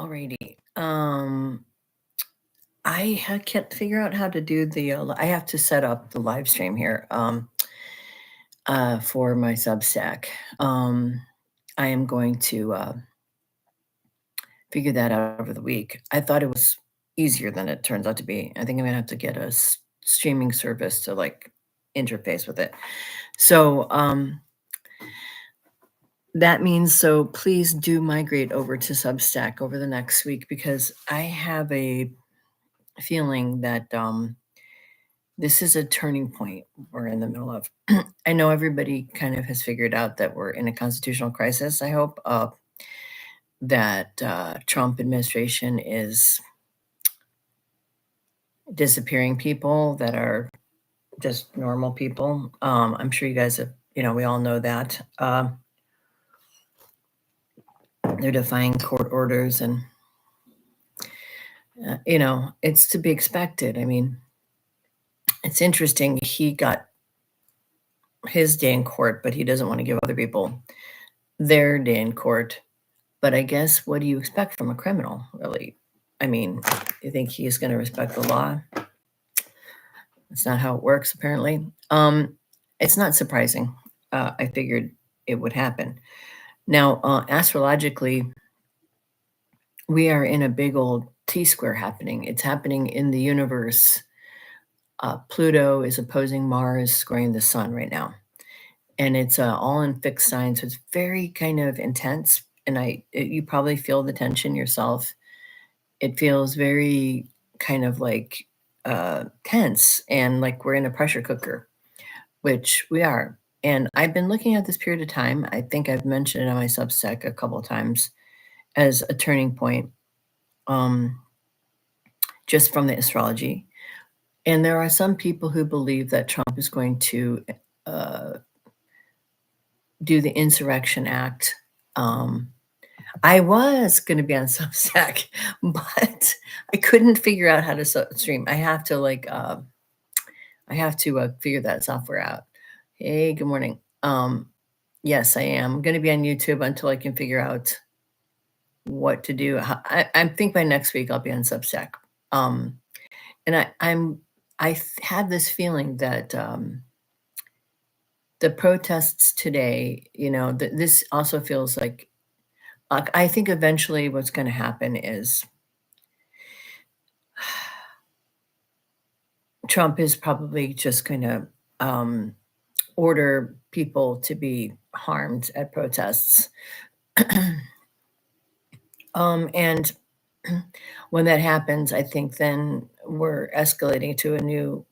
Alrighty. I can't figure out how to do the. I have to set up the live stream here. For my Substack. I am going to figure that out over the week. I thought it was easier than it turns out to be. I think I'm gonna have to get a streaming service to like interface with it. So that means so please do migrate over to Substack over the next week because I have a feeling that this is a turning point we're in the middle of. I know everybody kind of has figured out that we're in a constitutional crisis. I hope that Trump administration is disappearing people that are just normal people. I'm sure you guys have, we all know that. They're defying court orders and, it's to be expected. I mean, it's interesting. He got his day in court, but he doesn't want to give other people their day in court. But I guess, what do you expect from a criminal, really? I mean, you think he's going to respect the law? That's not how it works, apparently. It's not surprising. I figured it would happen. Now, astrologically, we are in a big old T-square happening. It's happening in the universe. Pluto is opposing Mars, squaring the sun right now. And it's all in fixed signs, so it's very kind of intense. And you probably feel the tension yourself. It feels very kind of like tense and like we're in a pressure cooker, which we are. And I've been looking at this period of time. I think I've mentioned it on my Substack a couple of times as a turning point, just from the astrology. And there are some people who believe that Trump is going to do the Insurrection Act. I was going to be on Substack, but I couldn't figure out how to stream. I have to figure that software out. Hey, good morning. Yes, I am going to be on YouTube until I can figure out what to do. I think by next week I'll be on Substack. And I have this feeling that the protests today, this also feels like I think eventually what's going to happen is Trump is probably just going to order people to be harmed at protests. And when that happens, I think then we're escalating to a new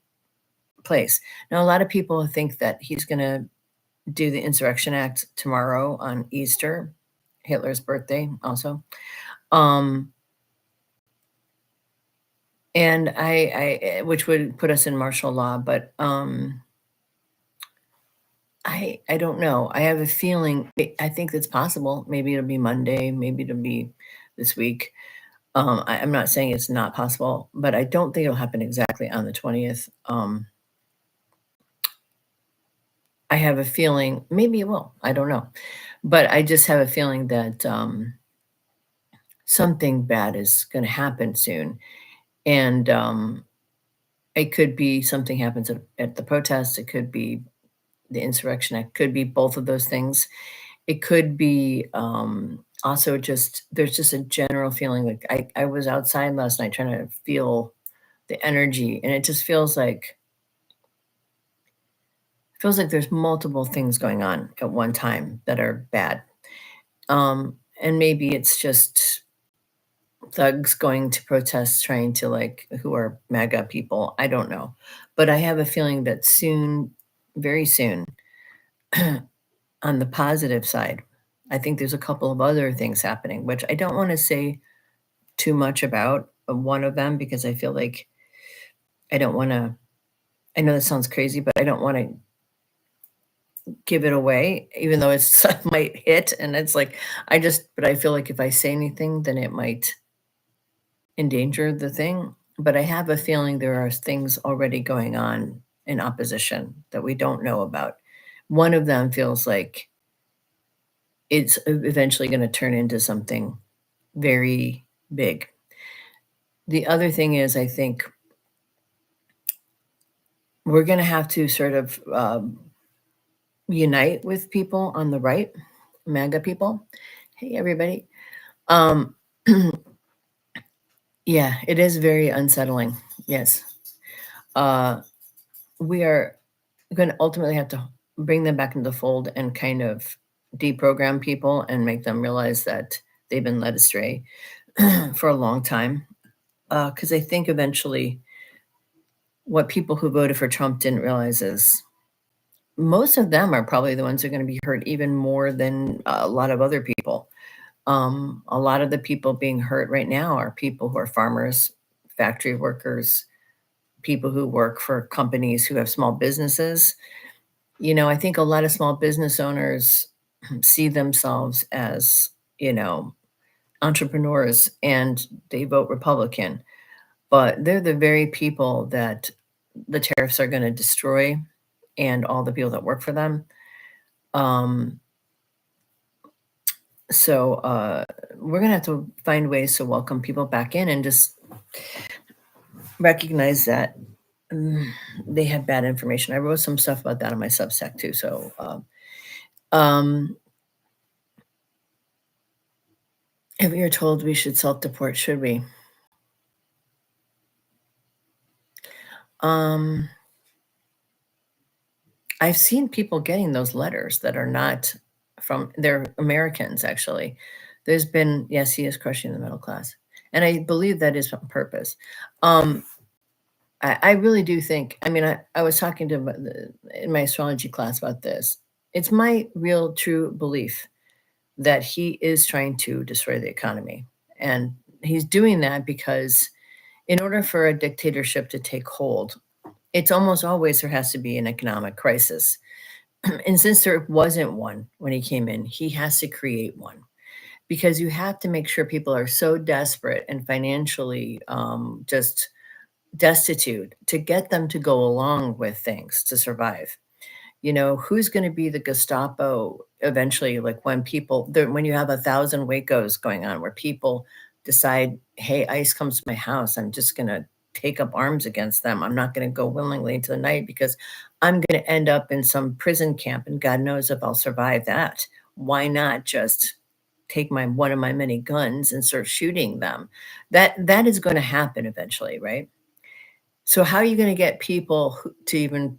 place. Now, a lot of people think that he's going to do the Insurrection Act tomorrow on Easter, Hitler's birthday also. And I which would put us in martial law, but I don't know. I have a feeling, I think that's possible. Maybe it'll be Monday, maybe it'll be this week. I'm not saying it's not possible, but I don't think it'll happen exactly on the 20th. I have a feeling, maybe it will, I don't know. But I just have a feeling that something bad is going to happen soon. And it could be something happens at the protests. It could be the insurrection. It could be both of those things. It could be also there's just a general feeling like I was outside last night trying to feel the energy, and it just feels like there's multiple things going on at one time that are bad. And maybe it's just thugs going to protests trying to who are MAGA people. I don't know. But I have a feeling that soon, very soon, on the positive side, I think there's a couple of other things happening, which I don't want to say too much about one of them because I feel like I don't want to, I know that sounds crazy, but I don't want to give it away, even though it might hit. And it's like, but I feel like if I say anything, then it might endanger the thing. But I have a feeling there are things already going on in opposition that we don't know about. One of them feels it's eventually going to turn into something very big. The other thing is, I think we're going to have to sort of unite with people on the right, MAGA people. Hey, everybody. Yeah, it is very unsettling. Yes. We are going to ultimately have to bring them back into the fold and kind of deprogram people and make them realize that they've been led astray for a long time. Because I think eventually what people who voted for Trump didn't realize is most of them are probably the ones who are going to be hurt even more than a lot of other people. A lot of the people being hurt right now are people who are farmers, factory workers, people who work for companies who have small businesses. You know, I think a lot of small business owners see themselves as, you know, entrepreneurs and they vote Republican, but they're the very people that the tariffs are going to destroy and all the people that work for them. So we're going to have to find ways to welcome people back in and just recognize that they had bad information. I wrote some stuff about that on my Substack too. So if we are told we should self-deport, should we? I've seen people getting those letters that are not from, they're Americans, actually. There's been, yes, he is crushing the middle class. And I believe that is on purpose. I really do think, I mean, I was talking to in my astrology class about this. It's my real true belief that he is trying to destroy the economy. And he's doing that because in order for a dictatorship to take hold, it's almost always there has to be an economic crisis. And since there wasn't one when he came in, he has to create one because you have to make sure people are so desperate and financially just destitute to get them to go along with things to survive. You know, who's going to be the Gestapo eventually? Like when people, when you have 1,000 Wacos going on where people decide, hey, ICE comes to my house, I'm just going to take up arms against them. I'm not going to go willingly into the night because I'm going to end up in some prison camp and God knows if I'll survive that. Why not just take one of my many guns and start shooting them? That is going to happen eventually, right? So how are you going to get people to even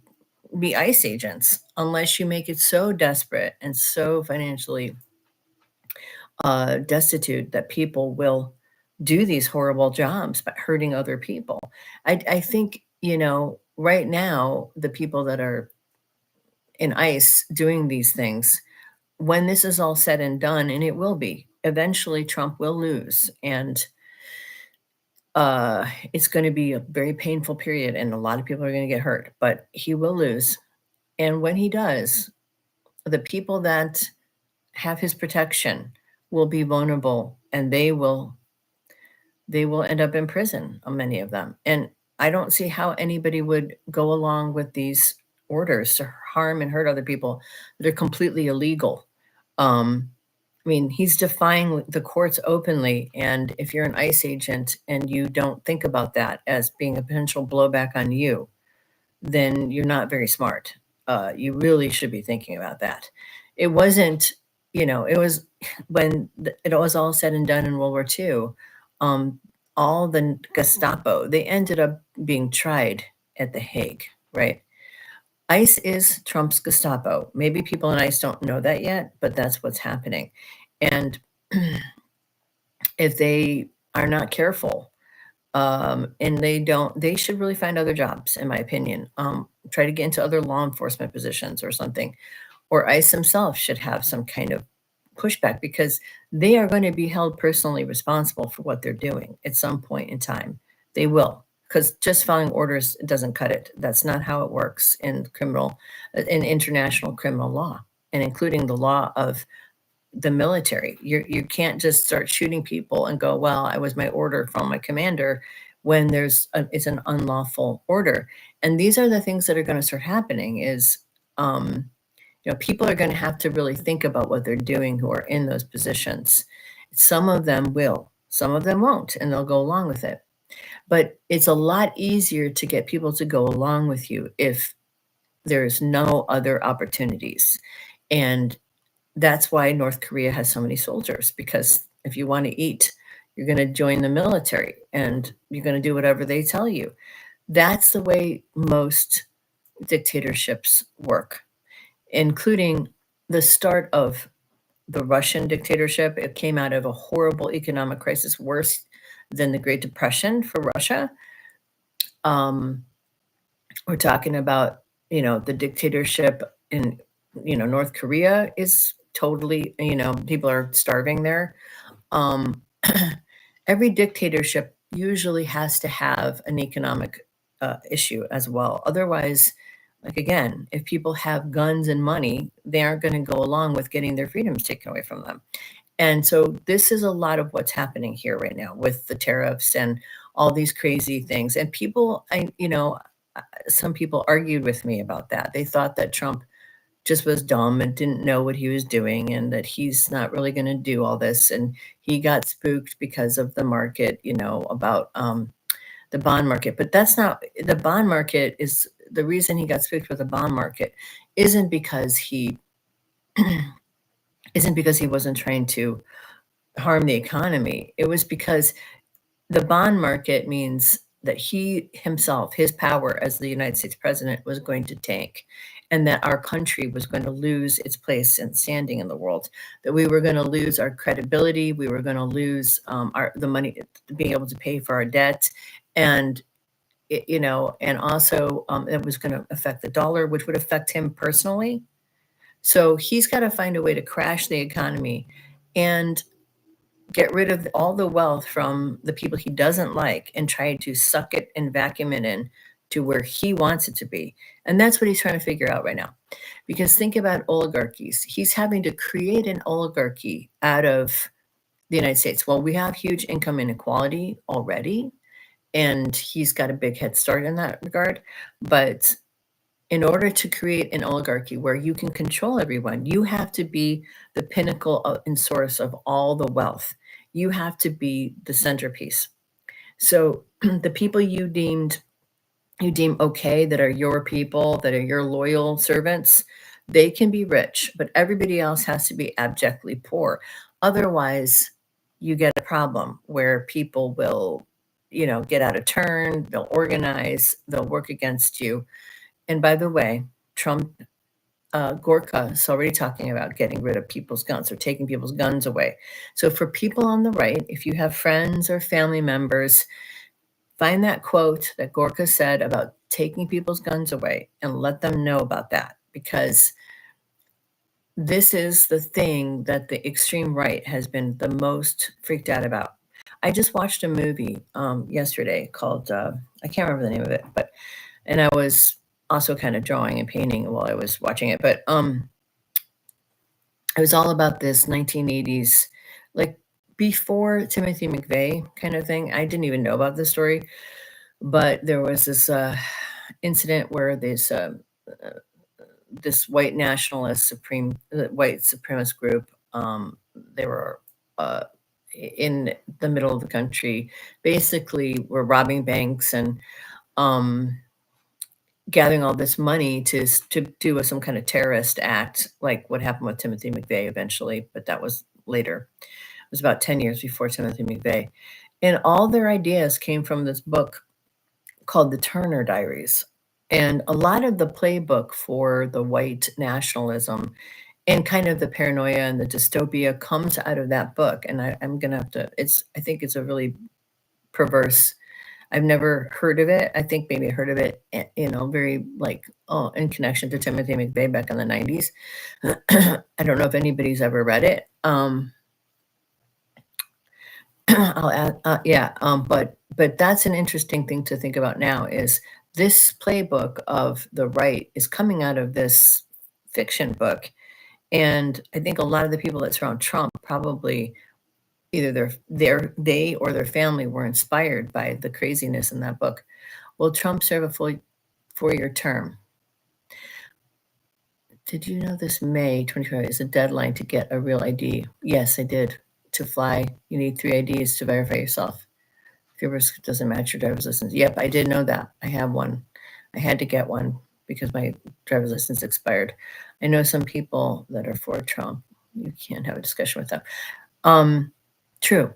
be ICE agents unless you make it so desperate and so financially destitute that people will do these horrible jobs by hurting other people? I think, you know, right now, the people that are in ICE doing these things, when this is all said and done, and it will be, eventually Trump will lose. And it's going to be a very painful period and a lot of people are going to get hurt, but he will lose. And when he does, the people that have his protection will be vulnerable and they will end up in prison, many of them. And I don't see how anybody would go along with these orders to harm and hurt other people that are completely illegal. I mean, he's defying the courts openly. And if you're an ICE agent and you don't think about that as being a potential blowback on you, then you're not very smart. You really should be thinking about that. It wasn't, you know, it was when it was all said and done in World War II, all the Gestapo, they ended up being tried at The Hague, right? ICE is Trump's Gestapo. Maybe people in ICE don't know that yet, but that's what's happening. And if they are not careful, and they should really find other jobs, in my opinion. Try to get into other law enforcement positions or something. Or ICE themselves should have some kind of pushback because they are going to be held personally responsible for what they're doing at some point in time. They will, because just following orders doesn't cut it. That's not how it works in international criminal law, and including the law of the military. You can't just start shooting people and go, well, I was my order from my commander, when it's an unlawful order. And these are the things that are going to start happening is, you know, people are going to have to really think about what they're doing who are in those positions. Some of them will, Some of them won't, and they'll go along with it. But it's a lot easier to get people to go along with you if there's no other opportunities. And that's why North Korea has so many soldiers, because if you want to eat, you're going to join the military and you're going to do whatever they tell you. That's the way most dictatorships work, including the start of the Russian dictatorship. It came out of a horrible economic crisis, worse than the Great Depression for Russia. We're talking about, the dictatorship in, North Korea is totally, people are starving there. Every dictatorship usually has to have an economic issue as well. Otherwise, like again, if people have guns and money, they aren't going to go along with getting their freedoms taken away from them. And so this is a lot of what's happening here right now with the tariffs and all these crazy things. And people, some people argued with me about that. They thought that Trump just was dumb and didn't know what he was doing and that he's not really going to do all this. And he got spooked because of the market, about the bond market. But that's not, the bond market is the reason he got spooked with the bond market isn't because he wasn't trying to harm the economy. It was because the bond market means that he himself, his power as the United States president, was going to tank, and that our country was going to lose its place and standing in the world, that we were going to lose our credibility, we were going to lose the money, being able to pay for our debt, and and also it was going to affect the dollar, which would affect him personally. So he's got to find a way to crash the economy and get rid of all the wealth from the people he doesn't like and try to suck it and vacuum it in to where he wants it to be. And that's what he's trying to figure out right now. Because think about oligarchies. He's having to create an oligarchy out of the United States. Well, we have huge income inequality already, and he's got a big head start in that regard. But in order to create an oligarchy where you can control everyone, you have to be the pinnacle and source of all the wealth. You have to be the centerpiece. So the people you deem okay, that are your people, that are your loyal servants, they can be rich, but everybody else has to be abjectly poor. Otherwise, you get a problem where people will, get out of turn, they'll organize, they'll work against you. And by the way, Trump, Gorka is already talking about getting rid of people's guns or taking people's guns away. So for people on the right, if you have friends or family members, find that quote that Gorka said about taking people's guns away and let them know about that, because this is the thing that the extreme right has been the most freaked out about. I just watched a movie yesterday called, I can't remember the name of it, and I was also kind of drawing and painting while I was watching it. But it was all about this 1980s, like before Timothy McVeigh kind of thing. I didn't even know about this story, but there was this incident where this white nationalist white supremacist group, they were in the middle of the country, basically were robbing banks and gathering all this money to do some kind of terrorist act, like what happened with Timothy McVeigh eventually, but that was later. It was about 10 years before Timothy McVeigh. And all their ideas came from this book called The Turner Diaries. And a lot of the playbook for the white nationalism and kind of the paranoia and the dystopia comes out of that book. And I'm going to have to, I think it's a really perverse. I've never heard of it. I think maybe I heard of it, very in connection to Timothy McVeigh back in the 90s. I don't know if anybody's ever read it. I'll add, yeah. But that's an interesting thing to think about now, is this playbook of the right is coming out of this fiction book. And I think a lot of the people that surround Trump probably either they or their family were inspired by the craziness in that book. Will Trump serve a full 4-year term? Did you know this May 25 is a deadline to get a real ID? Yes, I did. to fly, you need 3 IDs to verify yourself. If your risk doesn't match your driver's license. Yep, I did know that. I have one. I had to get one because my driver's license expired. I know some people that are for Trump. You can't have a discussion with them. True.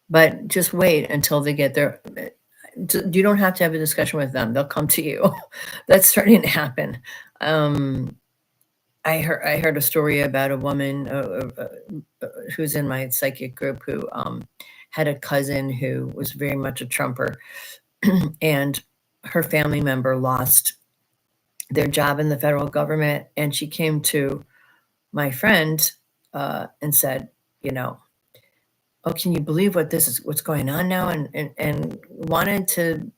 But just wait until they get their, you don't have to have a discussion with them. They'll come to you. That's starting to happen. I heard a story about a woman who's in my psychic group who had a cousin who was very much a Trumper, and her family member lost their job in the federal government, and she came to my friend and said, oh, can you believe what's going on now? And wanted to,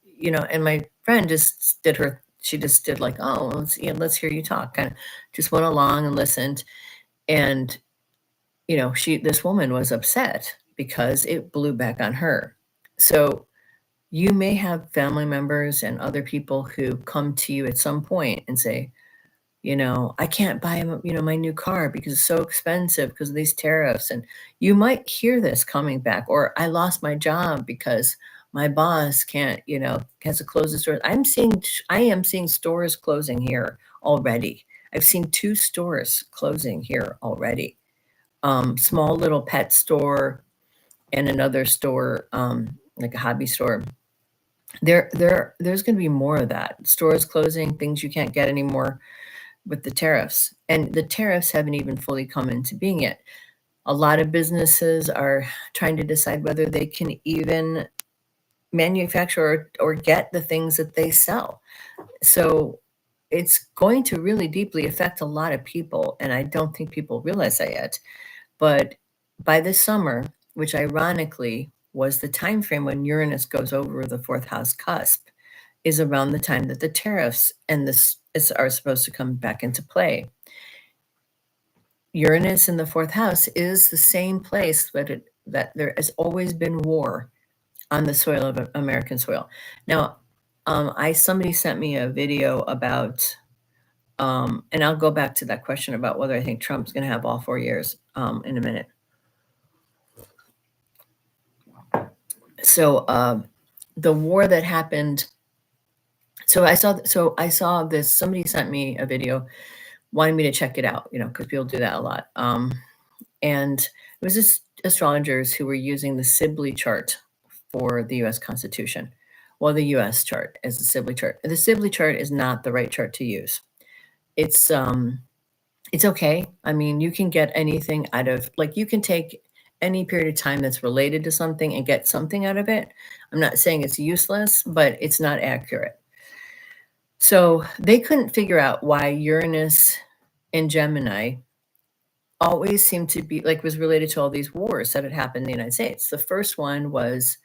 and my friend just did like, oh, let's hear you talk. Kind of just went along and listened. And, this woman was upset because it blew back on her. So you may have family members and other people who come to you at some point and say, I can't buy, my new car because it's so expensive because of these tariffs. And you might hear this coming back, or I lost my job because my boss can't, has to close the store. I am seeing stores closing here already. I've seen 2 stores closing here already. Small little pet store and another store, like a hobby store. There's going to be more of that. Stores closing, things you can't get anymore with the tariffs. And the tariffs haven't even fully come into being yet. A lot of businesses are trying to decide whether they can even manufacture or get the things that they sell. So it's going to really deeply affect a lot of people. And I don't think people realize that yet. But by this summer, which ironically was the time frame when Uranus goes over the 4th house cusp, is around the time that the tariffs and this are supposed to come back into play. Uranus in the 4th house is the same place that there has always been war on the soil of American soil. Now, somebody sent me a video about, and I'll go back to that question about whether I think Trump's going to have all 4 years in a minute. So the war that happened. So I saw this. Somebody sent me a video, wanted me to check it out, because people do that a lot. And it was just astrologers who were using the Sibley chart for the U.S. Constitution. Well, the U.S. chart as the Sibley chart. The Sibley chart is not the right chart to use. It's okay. I mean, you can get anything out of, like, you can take any period of time that's related to something and get something out of it. I'm not saying it's useless, but it's not accurate. So they couldn't figure out why Uranus in Gemini always seemed to be was related to all these wars that had happened in the United States. The first one was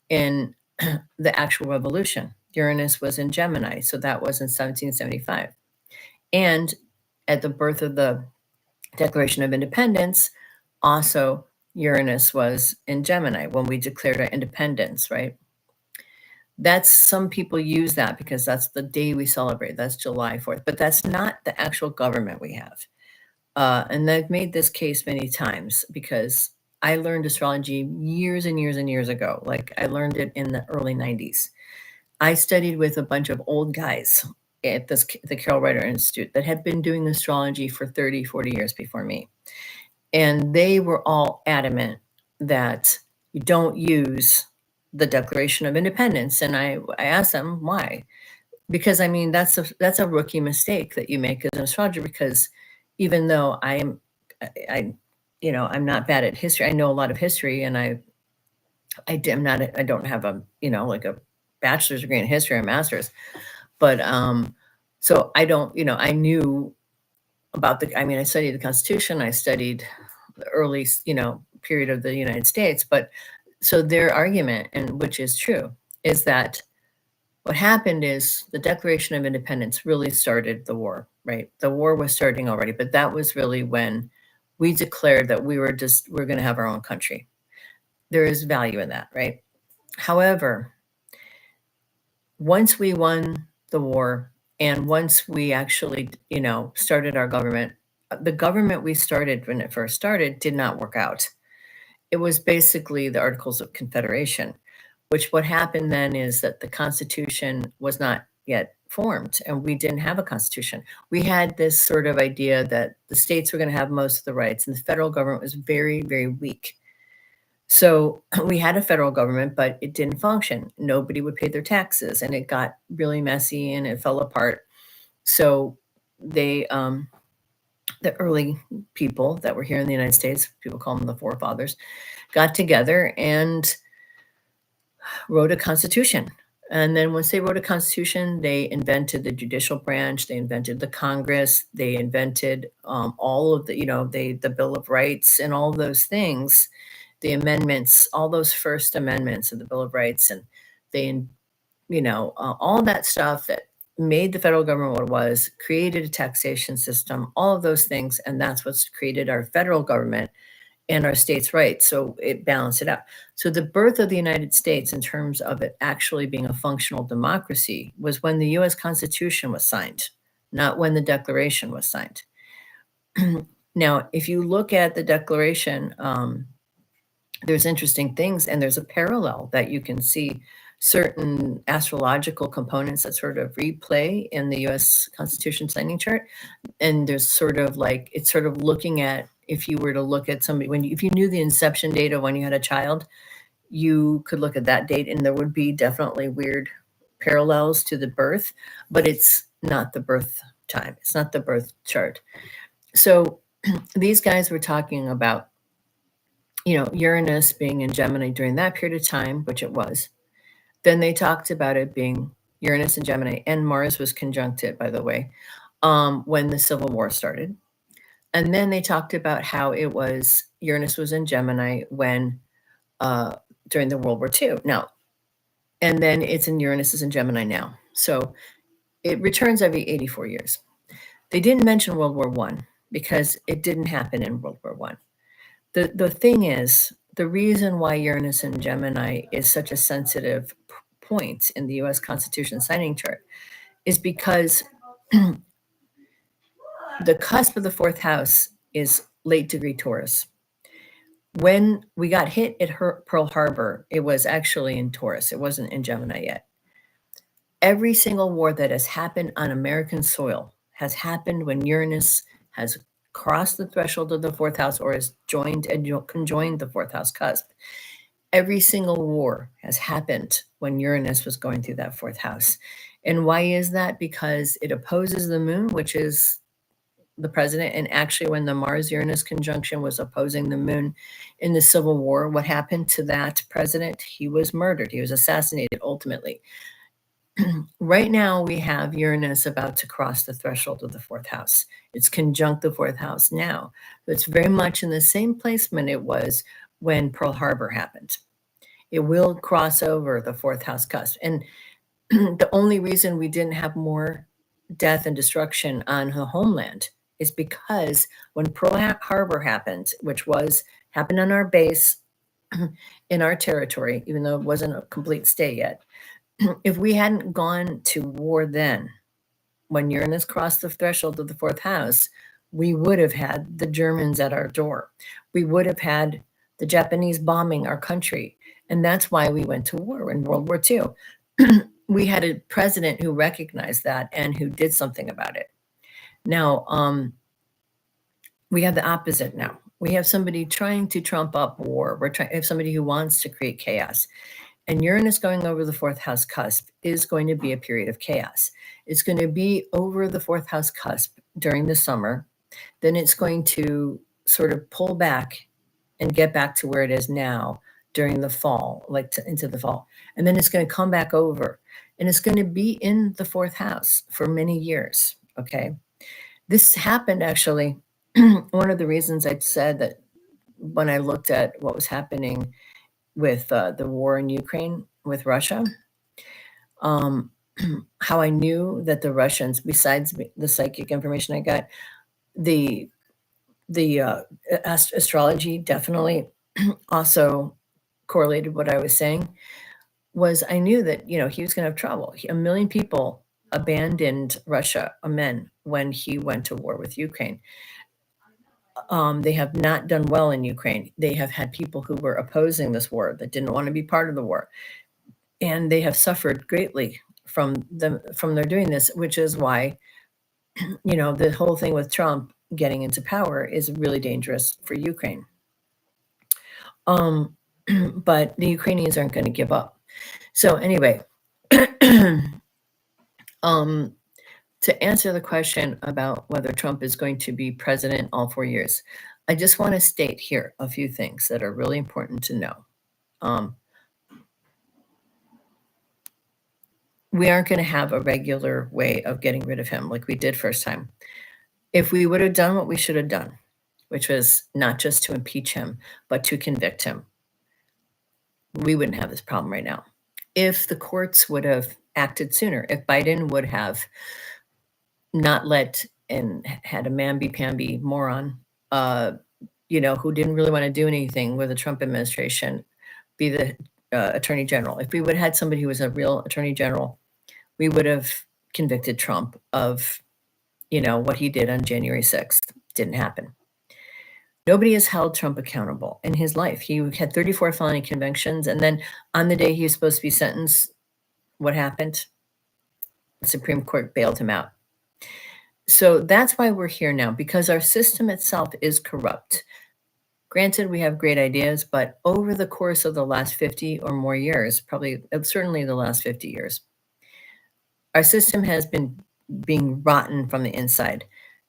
in the actual revolution. Uranus was in Gemini, so that was in 1775. And at the birth of the Declaration of Independence, also Uranus was in Gemini when we declared our independence, right? That's, some people use that because that's the day we celebrate. That's July 4th, but that's not the actual government we have. And I've made this case many times because I learned astrology years and years and years ago. Like, I learned it in the early 90s. I studied with a bunch of old guys at the Carol Ryder Institute that had been doing astrology for 30, 40 years before me. And they were all adamant that you don't use the Declaration of Independence. And I asked them why. Because, I mean, that's a rookie mistake that you make as an astrologer, because even though I'm not bad at history, I know a lot of history, and I don't have a, like a bachelor's degree in history or master's, but so I don't, I knew about I studied the Constitution, I studied the early, period of the United States, but so their argument, and which is true, is that what happened is the Declaration of Independence really started the war, right? The war was starting already, but that was really when we declared that we're going to have our own country. There is value in that, right? However, once we won the war and once we actually, started our government, the government we started when it first started did not work out. it was basically the Articles of Confederation, which what happened then is that the Constitution was not yet formed and we didn't have a constitution. We had this sort of idea that the states were going to have most of the rights and the federal government was very, very weak. So we had a federal government, but it didn't function. Nobody would pay their taxes and it got really messy and it fell apart. So they, the early people that were here in the United States, people call them the forefathers, got together and wrote a constitution. And then once they wrote a constitution, they invented the judicial branch, they invented the Congress, they invented all of the, the Bill of Rights and all those things, the amendments, all those first amendments of the Bill of Rights. And they, all that stuff that made the federal government what it was, created a taxation system, all of those things. And that's what's created our federal government and our states' rights. So it balanced it out. So the birth of the United States in terms of it actually being a functional democracy was when the US Constitution was signed, not when the Declaration was signed. Now, if you look at the Declaration, there's interesting things and there's a parallel that you can see certain astrological components that sort of replay in the US Constitution signing chart. And there's sort of like, it's sort of looking at, if you were to look at somebody, if you knew the inception date of when you had a child, you could look at that date and there would be definitely weird parallels to the birth, but it's not the birth time. It's not the birth chart. So these guys were talking about, Uranus being in Gemini during that period of time, which it was. Then they talked about it being Uranus and Gemini, and Mars was conjunct it, by the way, when the Civil War started. And then they talked about how it was Uranus was in Gemini when during the World War II. Now, and then it's in Uranus is in Gemini now. So it returns every 84 years. They didn't mention World War I because it didn't happen in World War I. The thing is, the reason why Uranus and Gemini is such a sensitive point in the US Constitution signing chart is because the cusp of the fourth house is late degree Taurus. When we got hit at Pearl Harbor, it was actually in Taurus. It wasn't in Gemini yet. Every single war that has happened on American soil has happened when Uranus has crossed the threshold of the fourth house or has joined and conjoined the fourth house cusp. Every single war has happened when Uranus was going through that fourth house. And why is that? Because it opposes the moon, which is the president. And actually, when the Mars-Uranus conjunction was opposing the moon in the Civil War, what happened to that president? He was murdered. He was assassinated ultimately. Right now, we have Uranus about to cross the threshold of the fourth house. It's conjunct the fourth house now. It's very much in the same placement it was when Pearl Harbor happened. It will cross over the fourth house cusp. And the only reason we didn't have more death and destruction on the homeland is because when Pearl Harbor happened, which happened on our base in our territory, even though it wasn't a complete state yet, if we hadn't gone to war then, when Uranus crossed the threshold of the fourth house, we would have had the Germans at our door. We would have had the Japanese bombing our country. And that's why we went to war in World War II. We had a president who recognized that and who did something about it. Now, we have the opposite now. We have somebody trying to trump up war. We have somebody who wants to create chaos. And Uranus going over the fourth house cusp is going to be a period of chaos. It's going to be over the fourth house cusp during the summer. Then it's going to sort of pull back and get back to where it is now during the fall, into the fall. And then it's going to come back over. And it's going to be in the fourth house for many years, okay? This happened actually, one of the reasons I said that when I looked at what was happening with the war in Ukraine with Russia, how I knew that the Russians, besides the psychic information I got, the astrology definitely also correlated what I was saying, was I knew that, he was going to have trouble. 1 million people abandoned Russia, men, when he went to war with Ukraine. They have not done well in Ukraine. They have had people who were opposing this war that didn't want to be part of the war, and they have suffered greatly from their doing this, which is why the whole thing with Trump getting into power is really dangerous for Ukraine. But the Ukrainians aren't going to give up. So anyway, to answer the question about whether Trump is going to be president all 4 years, I just want to state here a few things that are really important to know. We aren't going to have a regular way of getting rid of him like we did first time. If we would have done what we should have done, which was not just to impeach him, but to convict him, we wouldn't have this problem right now. If the courts would have acted sooner, if Biden would have not let and had a mamby-pamby moron, who didn't really want to do anything with the Trump administration, be the attorney general. If we would have had somebody who was a real attorney general, we would have convicted Trump of, what he did on January 6th. Didn't happen. Nobody has held Trump accountable in his life. He had 34 felony convictions, and then on the day he was supposed to be sentenced, what happened? The Supreme Court bailed him out. So that's why we're here now, because our system itself is corrupt. Granted, we have great ideas, but over the course of the last 50 or more years, certainly the last 50 years, our system has been being rotten from the inside,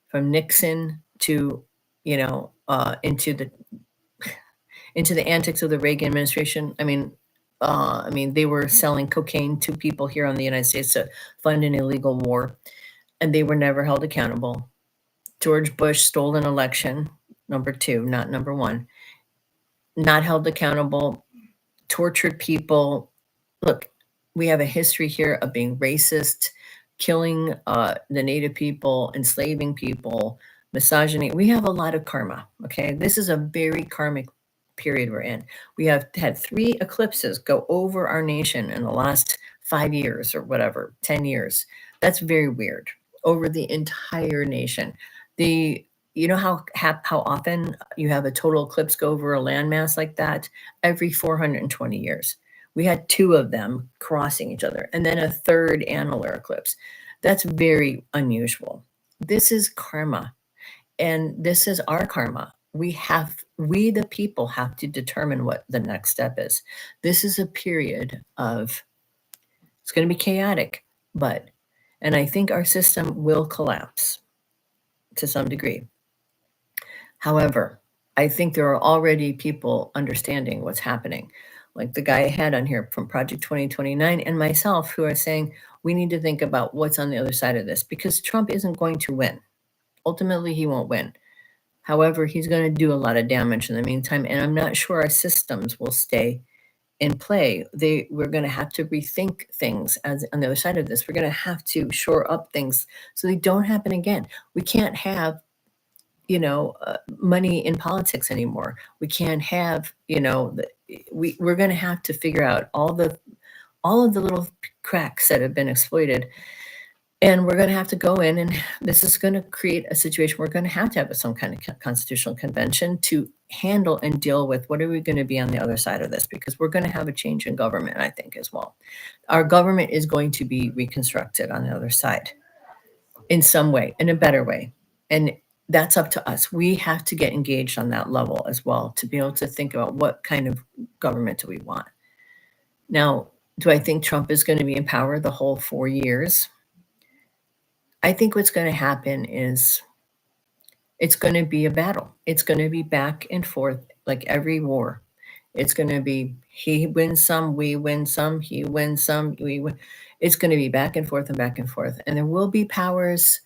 from Nixon to, into the antics of the Reagan administration. I mean, they were selling cocaine to people here in the United States to fund an illegal war, and they were never held accountable. George Bush stole an election, number 2, not number 1, not held accountable, tortured people. Look, we have a history here of being racist, killing the Native people, enslaving people, misogyny. We have a lot of karma, okay? This is a very karmic period we're in. We have had 3 eclipses go over our nation in the last 5 years or whatever, 10 years. That's very weird. Over the entire nation. You know how often you have a total eclipse go over a landmass like that? Every 420 years. We had 2 of them crossing each other, and then a 3rd annular eclipse. That's very unusual. This is karma, and this is our karma. We the people have to determine what the next step is. This is a period of, it's going to be chaotic, and I think our system will collapse to some degree. However, I think there are already people understanding what's happening, like the guy I had on here from Project 2029 and myself, who are saying we need to think about what's on the other side of this, because Trump isn't going to win. Ultimately, he won't win. However, he's going to do a lot of damage in the meantime, and I'm not sure our systems will stay in play. We're going to have to rethink things as on the other side of this. We're going to have to shore up things so they don't happen again. We can't have money in politics anymore. We can't have, we're going to have to figure out all of the little cracks that have been exploited. And we're going to have to go in, and this is going to create a situation we're going to have some kind of constitutional convention to handle and deal with what are we going to be on the other side of this, because we're going to have a change in government, I think, as well. Our government is going to be reconstructed on the other side in some way, in a better way. And that's up to us. We have to get engaged on that level as well to be able to think about what kind of government do we want. Now, do I think Trump is going to be in power the whole 4 years? I think what's going to happen is it's going to be a battle. It's going to be back and forth like every war. It's going to be he wins some, we win some, he wins some, we win. It's going to be back and forth and back and forth. And there will be powers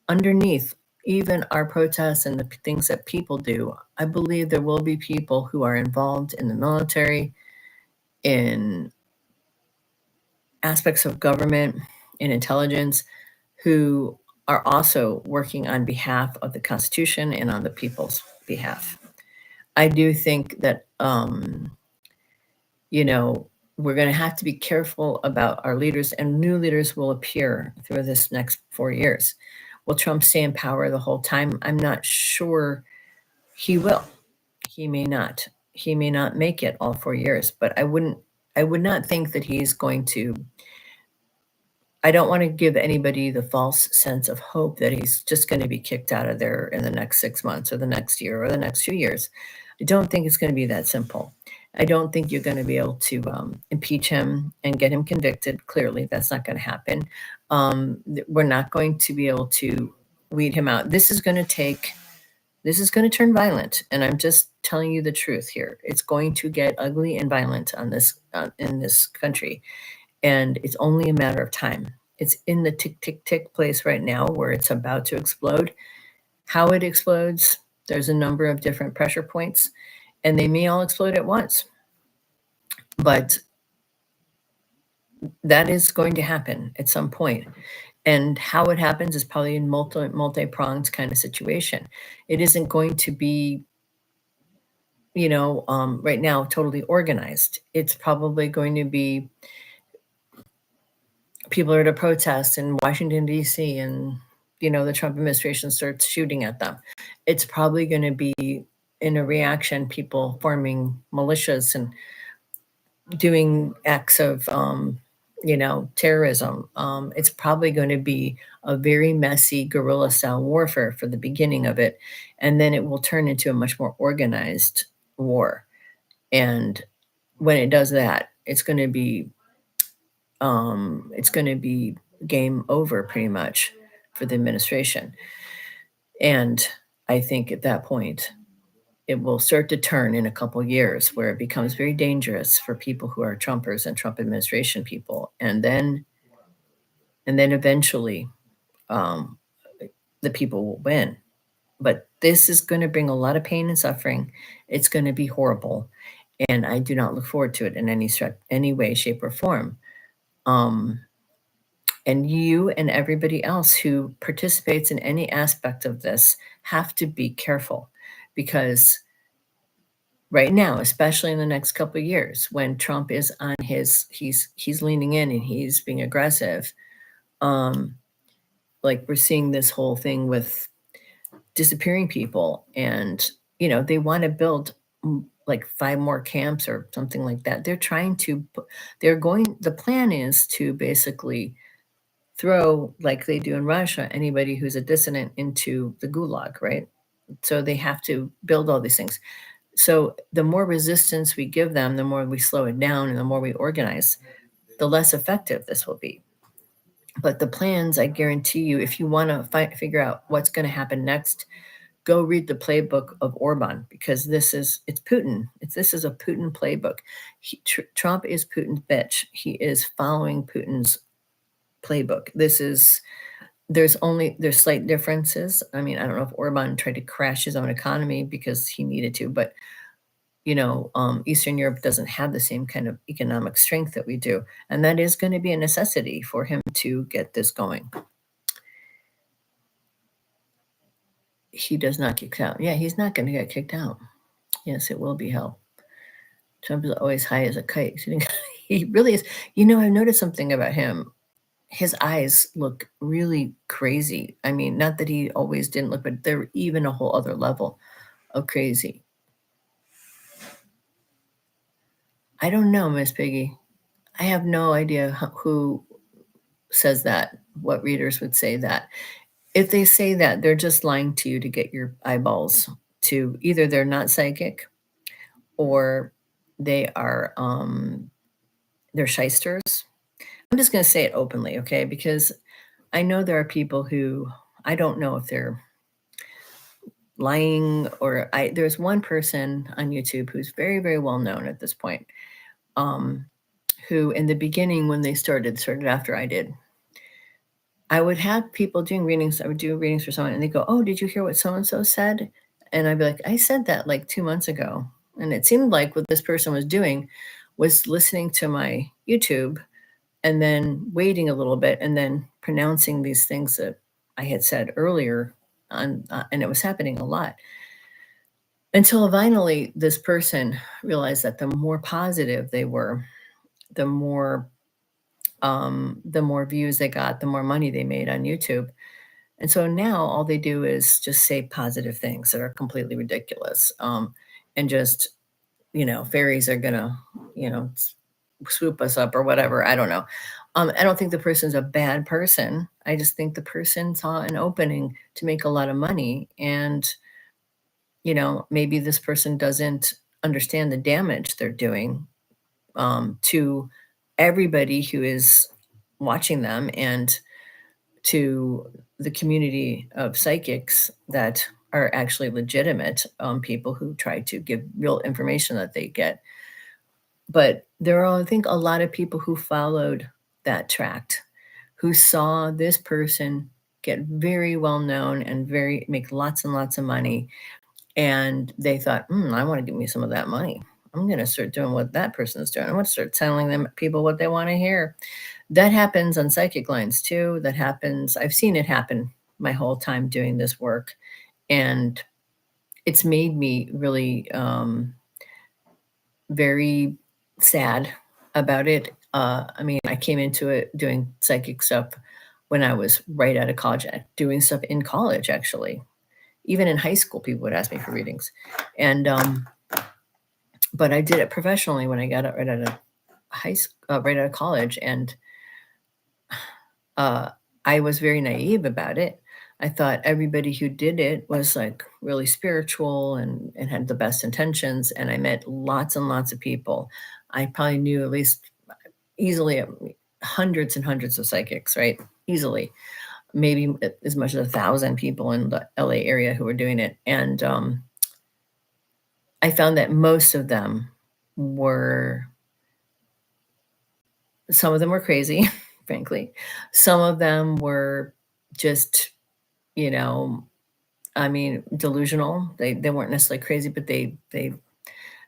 underneath even our protests and the things that people do. I believe there will be people who are involved in the military, in aspects of government, in intelligence, who are also working on behalf of the Constitution and on the people's behalf. I do think that, we're going to have to be careful about our leaders, and new leaders will appear through this next 4 years. Will Trump stay in power the whole time? I'm not sure He will. He may not. He may not make it all 4 years, but I would not think that he's going to. I don't want to give anybody the false sense of hope that he's just going to be kicked out of there in the next 6 months or the next year or the next 2 years. I don't think it's going to be that simple. I don't think you're going to be able to impeach him and get him convicted. Clearly, that's not going to happen. We're not going to be able to weed him out. This is going to turn violent, and I'm just telling you the truth here. It's going to get ugly and violent on this in this country, and it's only a matter of time. It's in the tick, tick, tick place right now where it's about to explode. How it explodes, there's a number of different pressure points, and they may all explode at once. But that is going to happen at some point. And how it happens is probably in multi-pronged kind of situation. It isn't going to be, right now totally organized. It's probably going to be people are to protest in Washington, D.C., and, the Trump administration starts shooting at them. It's probably going to be, in a reaction, people forming militias and doing acts of, terrorism. It's probably going to be a very messy guerrilla-style warfare for the beginning of it, and then it will turn into a much more organized war. And when it does that, it's going to be game over pretty much for the administration. And I think at that point, it will start to turn in a couple of years where it becomes very dangerous for people who are Trumpers and Trump administration people. And then eventually, the people will win. But this is going to bring a lot of pain and suffering. It's going to be horrible. And I do not look forward to it in any way, shape, or form. And you and everybody else who participates in any aspect of this have to be careful, because right now, especially in the next couple of years, when Trump is on he's leaning in and he's being aggressive, like we're seeing this whole thing with disappearing people, and they want to build like 5 more camps or something like that. The plan is to basically throw, like they do in Russia, anybody who's a dissident into the gulag, right? So they have to build all these things. So the more resistance we give them, the more we slow it down, and the more we organize, the less effective this will be. But the plans, I guarantee you, if you want to figure out what's going to happen next, go read the playbook of Orban, because it's Putin. This is a Putin playbook. Trump is Putin's bitch. He is following Putin's playbook. There's slight differences. I mean, I don't know if Orban tried to crash his own economy because he needed to, but Eastern Europe doesn't have the same kind of economic strength that we do, and that is going to be a necessity for him to get this going. He does not get kicked out. Yeah, he's not going to get kicked out. Yes, it will be hell. Trump is always high as a kite. He really is. I've noticed something about him. His eyes look really crazy. I mean, not that he always didn't look, but they're even a whole other level of crazy. I don't know, Miss Piggy. I have no idea who says that, what readers would say that. If they say that, they're just lying to you to get your eyeballs to either they're not psychic, or they are they're shysters. I'm just going to say it openly, okay? Because I know there are people who, I don't know if they're lying, or there's one person on YouTube who's very, very well known at this point, who in the beginning, when they started after I did, I would have people doing readings. I would do readings for someone and they go, "Oh, did you hear what so-and-so said?" And I'd be like, "I said that like 2 months ago." And it seemed like what this person was doing was listening to my YouTube and then waiting a little bit and then pronouncing these things that I had said earlier and it was happening a lot. Until finally this person realized that the more positive they were, the more views they got, the more money they made on YouTube. And so now all they do is just say positive things that are completely ridiculous. And just, fairies are gonna, swoop us up or whatever. I don't know. I don't think the person's a bad person. I just think the person saw an opening to make a lot of money. And, maybe this person doesn't understand the damage they're doing to everybody who is watching them, and to the community of psychics that are actually legitimate people who try to give real information that they get. But there are, I think, a lot of people who followed that tract, who saw this person get very well known and make lots and lots of money. And they thought, I want to give me some of that money. I'm going to start doing what that person is doing. I want to start telling them people what they want to hear. That happens on psychic lines too. That happens. I've seen it happen my whole time doing this work. And it's made me really very sad about it. I mean, I came into it doing psychic stuff when I was right out of college, doing stuff in college, actually. Even in high school, people would ask me for readings. And, but I did it professionally when I got it right out of right out of college. And I was very naive about it. I thought everybody who did it was like really spiritual and had the best intentions. And I met lots and lots of people. I probably knew at least easily hundreds and hundreds of psychics, right? Easily. Maybe as much as 1,000 people in the LA area who were doing it. And I found that most of them some of them were crazy, frankly. Some of them were just, delusional. They weren't necessarily crazy, but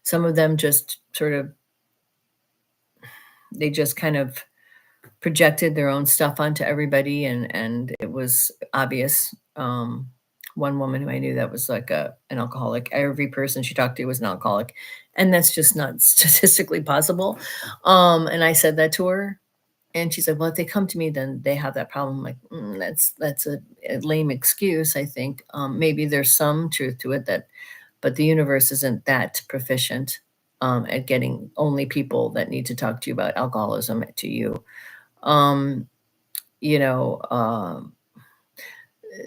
some of them just they just kind of projected their own stuff onto everybody, and it was obvious. One woman who I knew that was like an alcoholic. Every person she talked to was an alcoholic, and that's just not statistically possible. And I said that to her, and she said, "Well, if they come to me, then they have that problem." I'm like, that's a lame excuse. I think maybe there's some truth to it, but the universe isn't that proficient at getting only people that need to talk to you about alcoholism to you. Um, you know,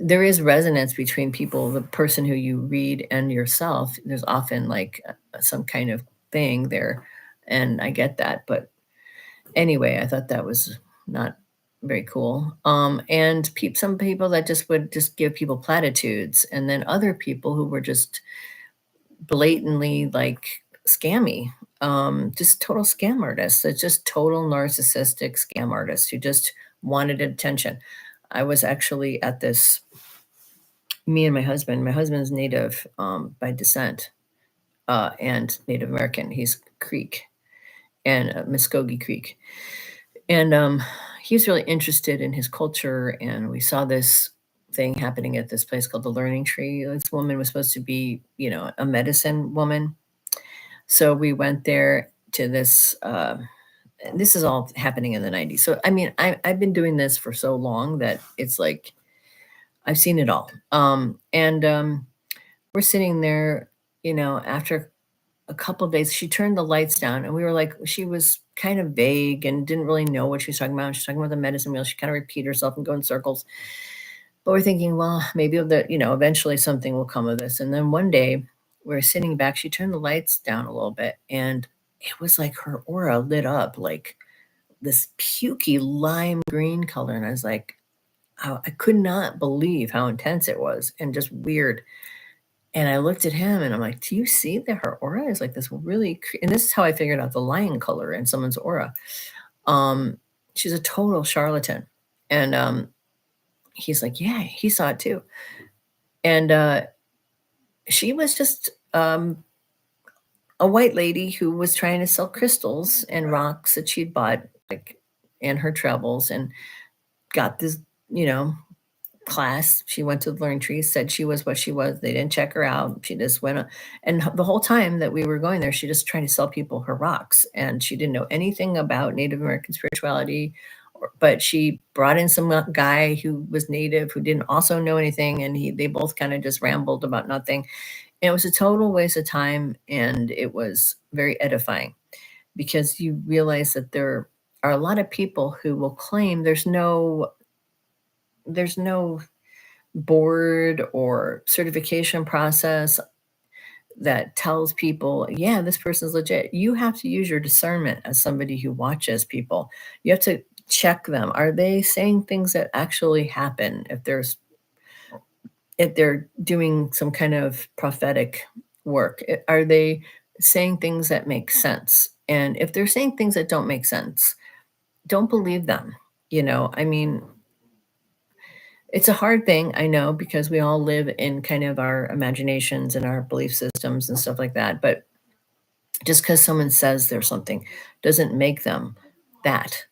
there is resonance between people, the person who you read and yourself. There's often like some kind of thing there, and I get that. But anyway, I thought that was not very cool. And some people that just would just give people platitudes, and then other people who were just blatantly like scammy, just total scam artists. It's just total narcissistic scam artists who just wanted attention. I was actually at this, me and my husband's Native by descent, and Native American. He's Creek and Muskogee Creek. And he was really interested in his culture, and we saw this thing happening at this place called the Learning Tree. This woman was supposed to be, a medicine woman. So we went there to this. This is all happening in the 90s. So I mean, I've been doing this for so long that it's like I've seen it all. And we're sitting there, after a couple of days, she turned the lights down, and we were like, she was kind of vague and didn't really know what she was talking about. She's talking about the medicine wheel. She kind of repeat herself and go in circles. But we're thinking, well, maybe eventually something will come of this. And then one day we're sitting back. She turned the lights down a little bit, and it was like her aura lit up like this pukey lime green color. And I was like, I could not believe how intense it was and just weird. And I looked at him and I'm like, do you see that her aura is like this really, and this is how I figured out the lion color in someone's aura. She's a total charlatan. And he's like, yeah, he saw it too. And she was just a white lady who was trying to sell crystals and rocks that she'd bought like in her travels, and got this, class. She went to the Learning Tree, said she was what she was. They didn't check her out. She just went, and the whole time that we were going there, she just trying to sell people her rocks, and she didn't know anything about Native American spirituality but she brought in some guy who was native who didn't also know anything, and they both kind of just rambled about nothing. And it was a total waste of time, and it was very edifying because you realize that there are a lot of people who will claim there's no board or certification process that tells people, yeah, this person's legit. You have to use your discernment as somebody who watches people. You have to check them. Are they saying things that actually happen? If they're doing some kind of prophetic work, are they saying things that make sense? And if they're saying things that don't make sense, don't believe them. I mean, it's a hard thing, I know, because we all live in kind of our imaginations and our belief systems and stuff like that. But just because someone says there's something doesn't make them that.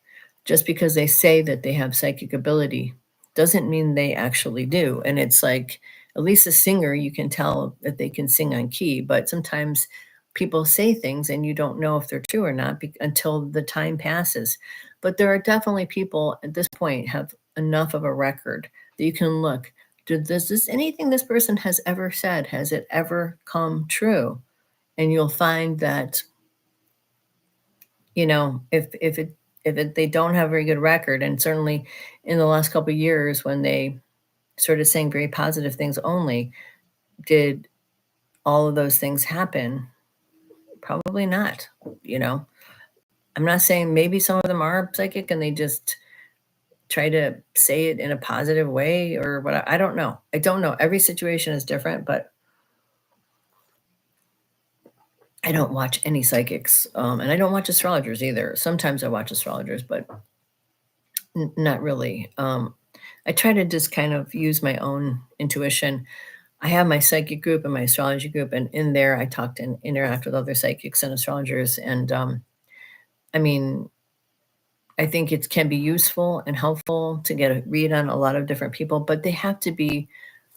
Just because they say that they have psychic ability doesn't mean they actually do. And it's like, at least a singer, you can tell that they can sing on key, but sometimes people say things and you don't know if they're true or not until the time passes. But there are definitely people at this point have enough of a record that you can look. Does this anything this person has ever said, has it ever come true? And you'll find that if they don't have a very good record, and certainly in the last couple of years when they started saying very positive things only, did all of those things happen? Probably not. you know I'm not saying, maybe some of them are psychic and they just try to say it in a positive way or what. I don't know. Every situation is different, but I don't watch any psychics, and I don't watch astrologers either. Sometimes I watch astrologers, but not really. I try to just kind of use my own intuition. I have my psychic group and my astrology group, and in there I talk and interact with other psychics and astrologers. And I mean, I think it can be useful and helpful to get a read on a lot of different people, but they have to be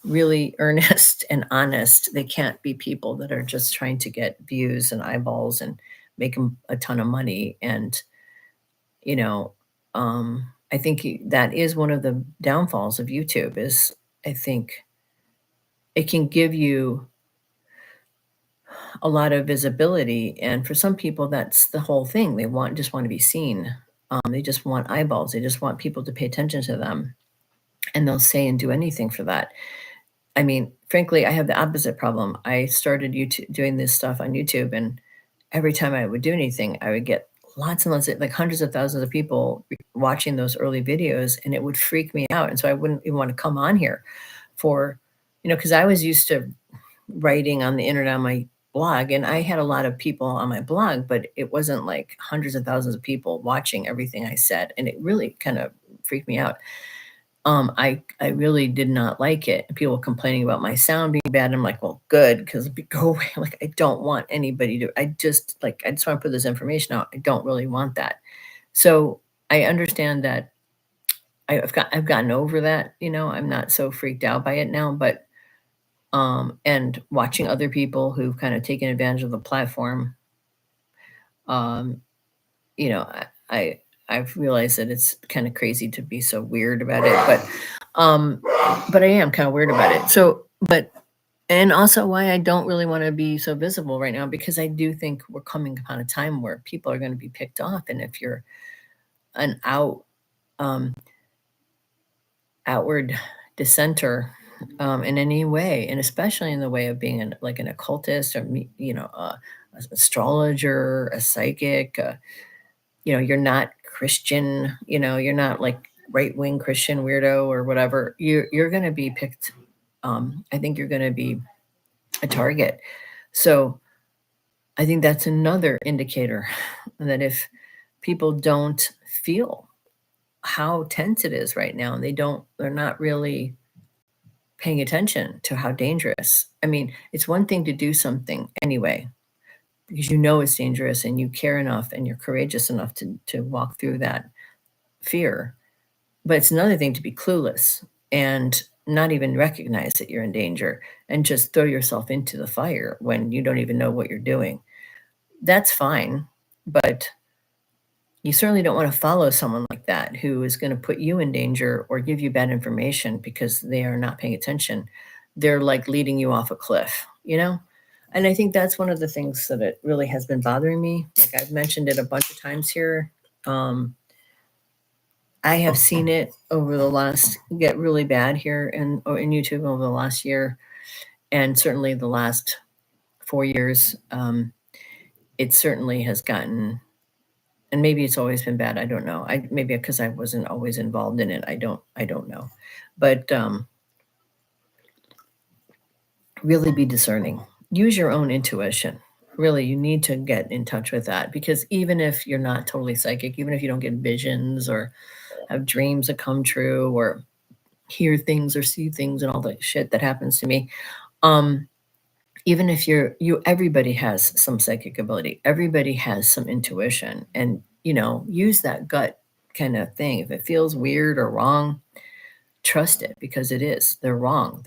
really earnest and honest. They can't be people that are just trying to get views and eyeballs and make them a ton of money. And you know, I think that is one of the downfalls of YouTube is I think it can give you a lot of visibility. And for some people, that's the whole thing. They just want to be seen. They just want eyeballs. They just want people to pay attention to them. And they'll say and do anything for that. I mean, frankly, I have the opposite problem. I started YouTube, doing this stuff on YouTube, and every time I would do anything, I would get lots and lots of, like, hundreds of thousands of people watching those early videos, and it would freak me out. And so I wouldn't even want to come on here because I was used to writing on the internet on my blog, and I had a lot of people on my blog, but it wasn't like hundreds of thousands of people watching everything I said, and it really kind of freaked me out. I really did not like it. People complaining about my sound being bad. I'm like, well, good, because go away. Like, I don't want anybody to. I just want to put this information out. I don't really want that. So I understand that I've gotten over that. I'm not so freaked out by it now. But and watching other people who've kind of taken advantage of the platform, um, you know, I've realized that it's kind of crazy to be so weird about it, but I am kind of weird about it. So, and also why I don't really want to be so visible right now, because I do think we're coming upon a time where people are going to be picked off, and if you're an um, outward dissenter in any way, and especially in the way of being like an occultist or an astrologer, a psychic. You're not Christian, you're not like right-wing Christian weirdo or whatever. You're going to be picked. I think you're going to be a target. So I think that's another indicator that if people don't feel how tense it is right now, and they're not really paying attention to how dangerous. I mean, it's one thing to do something anyway, because it's dangerous and you care enough and you're courageous enough to walk through that fear. But it's another thing to be clueless and not even recognize that you're in danger and just throw yourself into the fire when you don't even know what you're doing. That's fine. But You certainly don't want to follow someone like that who is going to put you in danger or give you bad information because they are not paying attention. They're like leading you off a cliff, you know? And I think that's one of the things that it really has been bothering me. Like I've mentioned it a bunch of times here. I have seen it over the last get really bad here in YouTube over the last year, and certainly the last 4 years. It certainly has gotten, and maybe it's always been bad. I don't know. Maybe because I wasn't always involved in it. I don't know, but really be discerning. Use your own intuition. Really, you need to get in touch with that, because even if you're not totally psychic, even if you don't get visions or have dreams that come true or hear things or see things and all the shit that happens to me, even if everybody has some psychic ability, everybody has some intuition, and use that gut kind of thing. If it feels weird or wrong, trust it, because it is. They're wrong.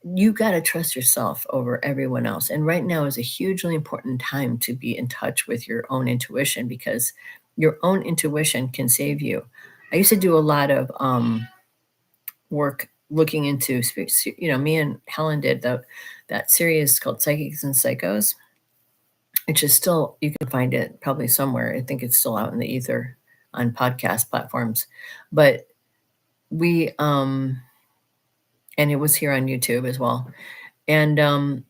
You got to trust yourself over everyone else. And right now is a hugely important time to be in touch with your own intuition, because your own intuition can save you. I used to do a lot of work looking into, me and Helen did that series called Psychics and Psychos, which is still, you can find it probably somewhere. I think it's still out in the ether on podcast platforms. But we, and it was here on YouTube as well. And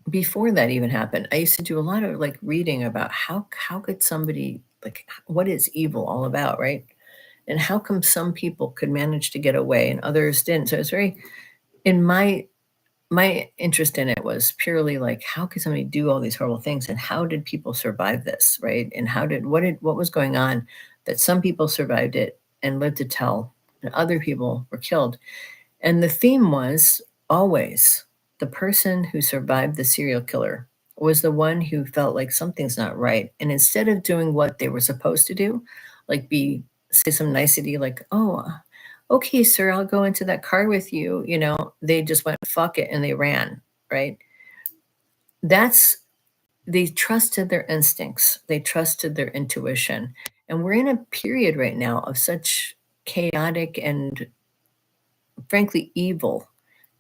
before that even happened, I used to do a lot of like reading about how could somebody, like, what is evil all about, right? And how come some people could manage to get away and others didn't? So it's very, in my interest in it was purely like, how could somebody do all these horrible things, and how did people survive this, right? And what was going on that some people survived it and lived to tell, and other people were killed. And the theme was always the person who survived the serial killer was the one who felt like something's not right. And instead of doing what they were supposed to do, like say some nicety like, oh, okay, sir, I'll go into that car with you. They just went, fuck it, and they ran, right? They trusted their instincts. They trusted their intuition. And we're in a period right now of such chaotic and frankly evil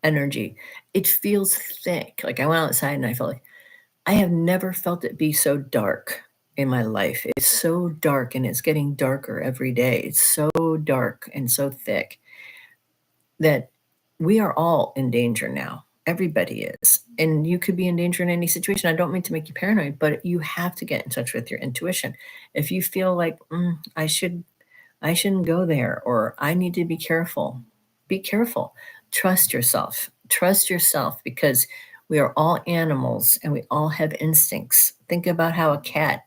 energy. It feels thick. Like I went outside and I felt like I have never felt it be so dark in my life. It's so dark, and it's getting darker every day. It's so dark and so thick that we are all in danger now. Everybody is. And you could be in danger in any situation. I don't mean to make you paranoid, but you have to get in touch with your intuition. If you feel like I shouldn't go there, or I need to be careful, be careful. Trust yourself. Trust yourself, because we are all animals and we all have instincts. Think about how a cat,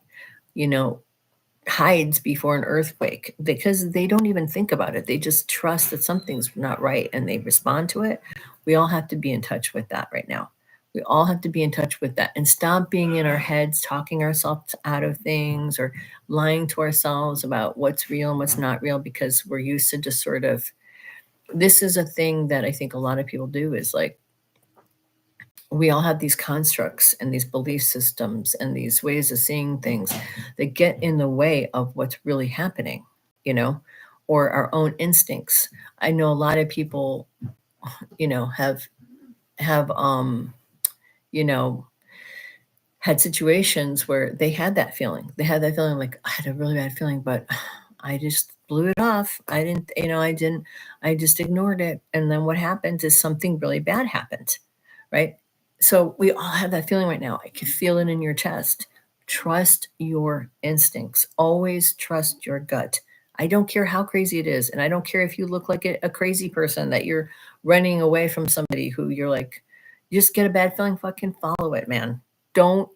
hides before an earthquake, because they don't even think about it. They just trust that something's not right and they respond to it. We all have to be in touch with that right now. We all have to be in touch with that and stop being in our heads, talking ourselves out of things or lying to ourselves about what's real and what's not real, because we're used to just sort of, this is a thing that I think a lot of people do, is like, we all have these constructs and these belief systems and these ways of seeing things that get in the way of what's really happening, or our own instincts. I know a lot of people, have had situations where they had that feeling. They had that feeling like, I had a really bad feeling, but I just blew it off. I just ignored it. And then what happens is something really bad happened, right? So we all have that feeling right now. I can feel it in your chest. Trust your instincts. Always trust your gut. I don't care how crazy it is. And I don't care if you look like a crazy person, that you're running away from somebody who you're like, you just get a bad feeling, fucking follow it, man. Do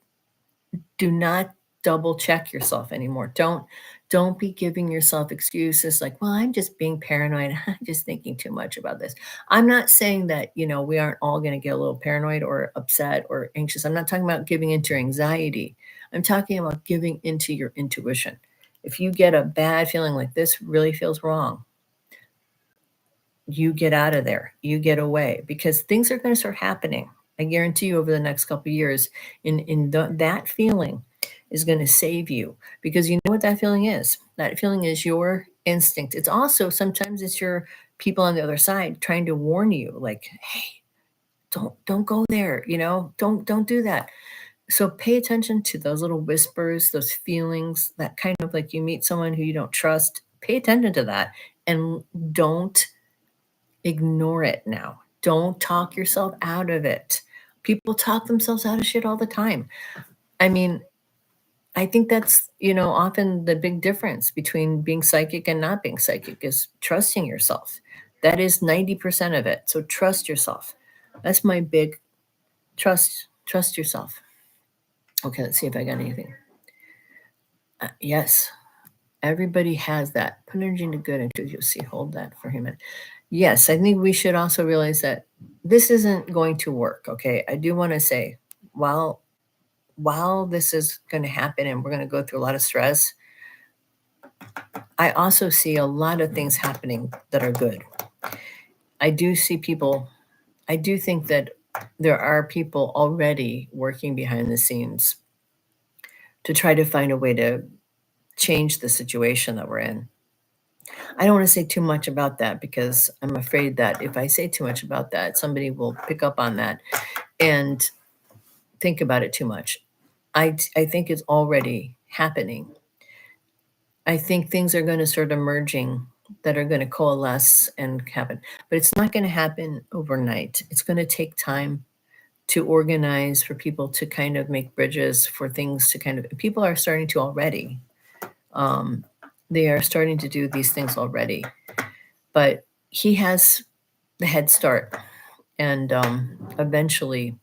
not double check yourself anymore. Don't be giving yourself excuses like, well, I'm just being paranoid. I'm just thinking too much about this. I'm not saying that, we aren't all going to get a little paranoid or upset or anxious. I'm not talking about giving into anxiety. I'm talking about giving into your intuition. If you get a bad feeling like this really feels wrong, you get out of there, you get away, because things are going to start happening. I guarantee you over the next couple of years, that feeling, is going to save you, because you know what that feeling is. That feeling is your instinct. It's also sometimes it's your people on the other side trying to warn you, like, hey, don't go there, don't do that. So pay attention to those little whispers, those feelings, that kind of like you meet someone who you don't trust. Pay attention to that and don't ignore it now. Don't talk yourself out of it. People talk themselves out of shit all the time. I mean, I think that's, often the big difference between being psychic and not being psychic is trusting yourself. That is 90% of it. So trust yourself. That's my big trust yourself. Okay, let's see if I got anything. Yes, everybody has that. Put energy into good and truth. You'll see. Hold that for him. Yes, I think we should also realize that this isn't going to work. Okay, I do want to say, while this is going to happen and we're going to go through a lot of stress, I also see a lot of things happening that are good. I do see people. I do think that there are people already working behind the scenes to try to find a way to change the situation that we're in. I don't want to say too much about that because I'm afraid that if I say too much about that, somebody will pick up on that and think about it too much. I think it's already happening. I think things are going to start emerging that are going to coalesce and happen, but it's not going to happen overnight. It's going to take time to organize, for people to kind of make bridges, for things to people are starting to already. They are starting to do these things already, but he has the head start, and eventually,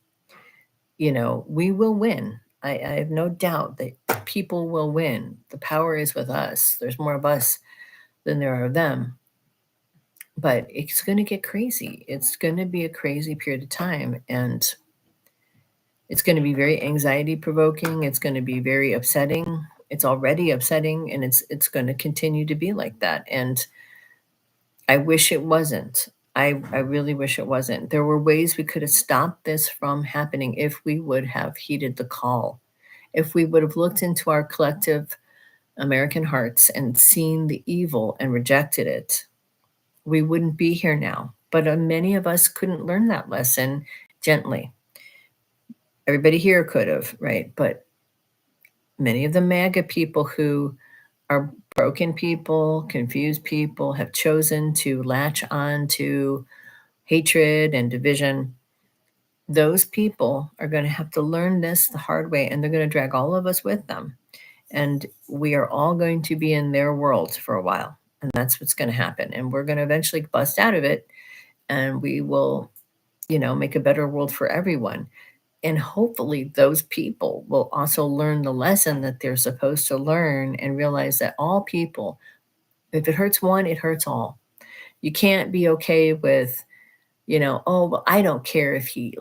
we will win. I have no doubt that people will win. The power is with us. There's more of us than there are of them. But it's going to get crazy. It's going to be a crazy period of time, and it's going to be very anxiety provoking. It's going to be very upsetting. It's already upsetting, and it's going to continue to be like that. And I wish it wasn't. I really wish it wasn't. There were ways we could have stopped this from happening if we would have heeded the call, if we would have looked into our collective American hearts and seen the evil and rejected it. We wouldn't be here now. But many of us couldn't learn that lesson gently. Everybody here could have, right? But many of the MAGA people who are broken people, confused people, have chosen to latch on to hatred and division. Those people are going to have to learn this the hard way, and they're going to drag all of us with them. And we are all going to be in their world for a while. And that's what's going to happen. And we're going to eventually bust out of it, and we will, make a better world for everyone. And hopefully those people will also learn the lesson that they're supposed to learn and realize that all people, if it hurts one, it hurts all. You can't be okay with, oh, well, I don't care if he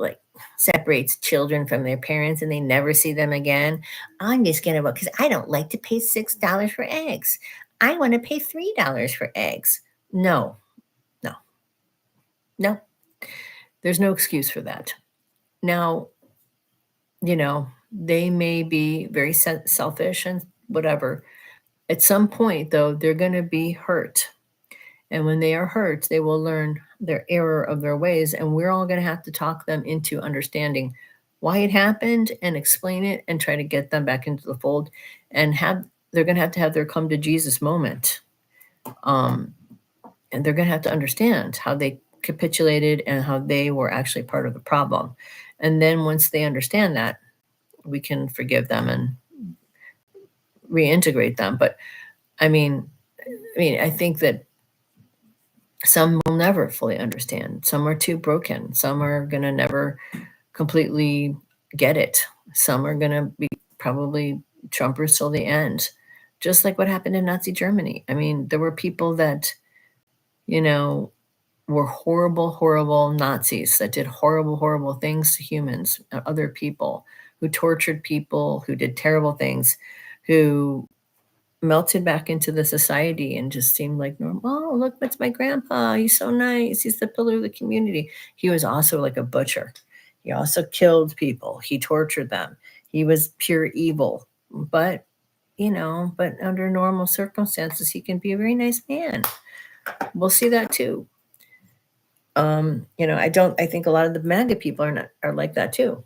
separates children from their parents and they never see them again. I'm just going to vote because I don't like to pay $6 for eggs. I want to pay $3 for eggs. No, no, no. There's no excuse for that. Now, they may be very selfish and whatever. At some point, though, they're going to be hurt. And when they are hurt, they will learn their error of their ways. And we're all going to have to talk them into understanding why it happened and explain it and try to get them back into the fold. And they're going to have their come to Jesus moment. And they're going to have to understand how they capitulated and how they were actually part of the problem. And then once they understand that, we can forgive them and reintegrate them. But I think that some will never fully understand. Some are too broken. Some are going to never completely get it. Some are going to be probably Trumpers till the end, just like what happened in Nazi Germany. There were people that, were horrible, horrible Nazis that did horrible, horrible things to humans, other people, who tortured people, who did terrible things, who melted back into the society and just seemed like normal. Oh, look, that's my grandpa. He's so nice. He's the pillar of the community. He was also like a butcher. He also killed people. He tortured them. He was pure evil. but but under normal circumstances, he can be a very nice man. We'll see that too. I think a lot of the MAGA people are like that too.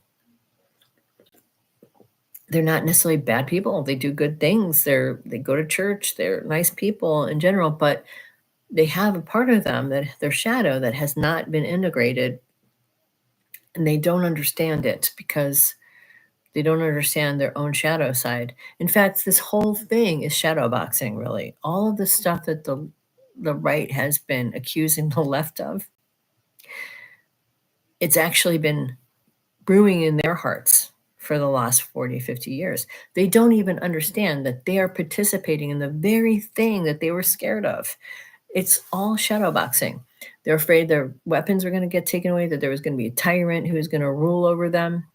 They're not necessarily bad people. They do good things. They go to church. They're nice people in general, but they have a part of them, that their shadow, that has not been integrated, and they don't understand it because they don't understand their own shadow side. In fact, this whole thing is shadow boxing, really. All of the stuff that the right has been accusing the left of, it's actually been brewing in their hearts for the last 40, 50 years. They don't even understand that they are participating in the very thing that they were scared of. It's all shadow boxing. They're afraid their weapons are going to get taken away, that there was going to be a tyrant who is going to rule over them.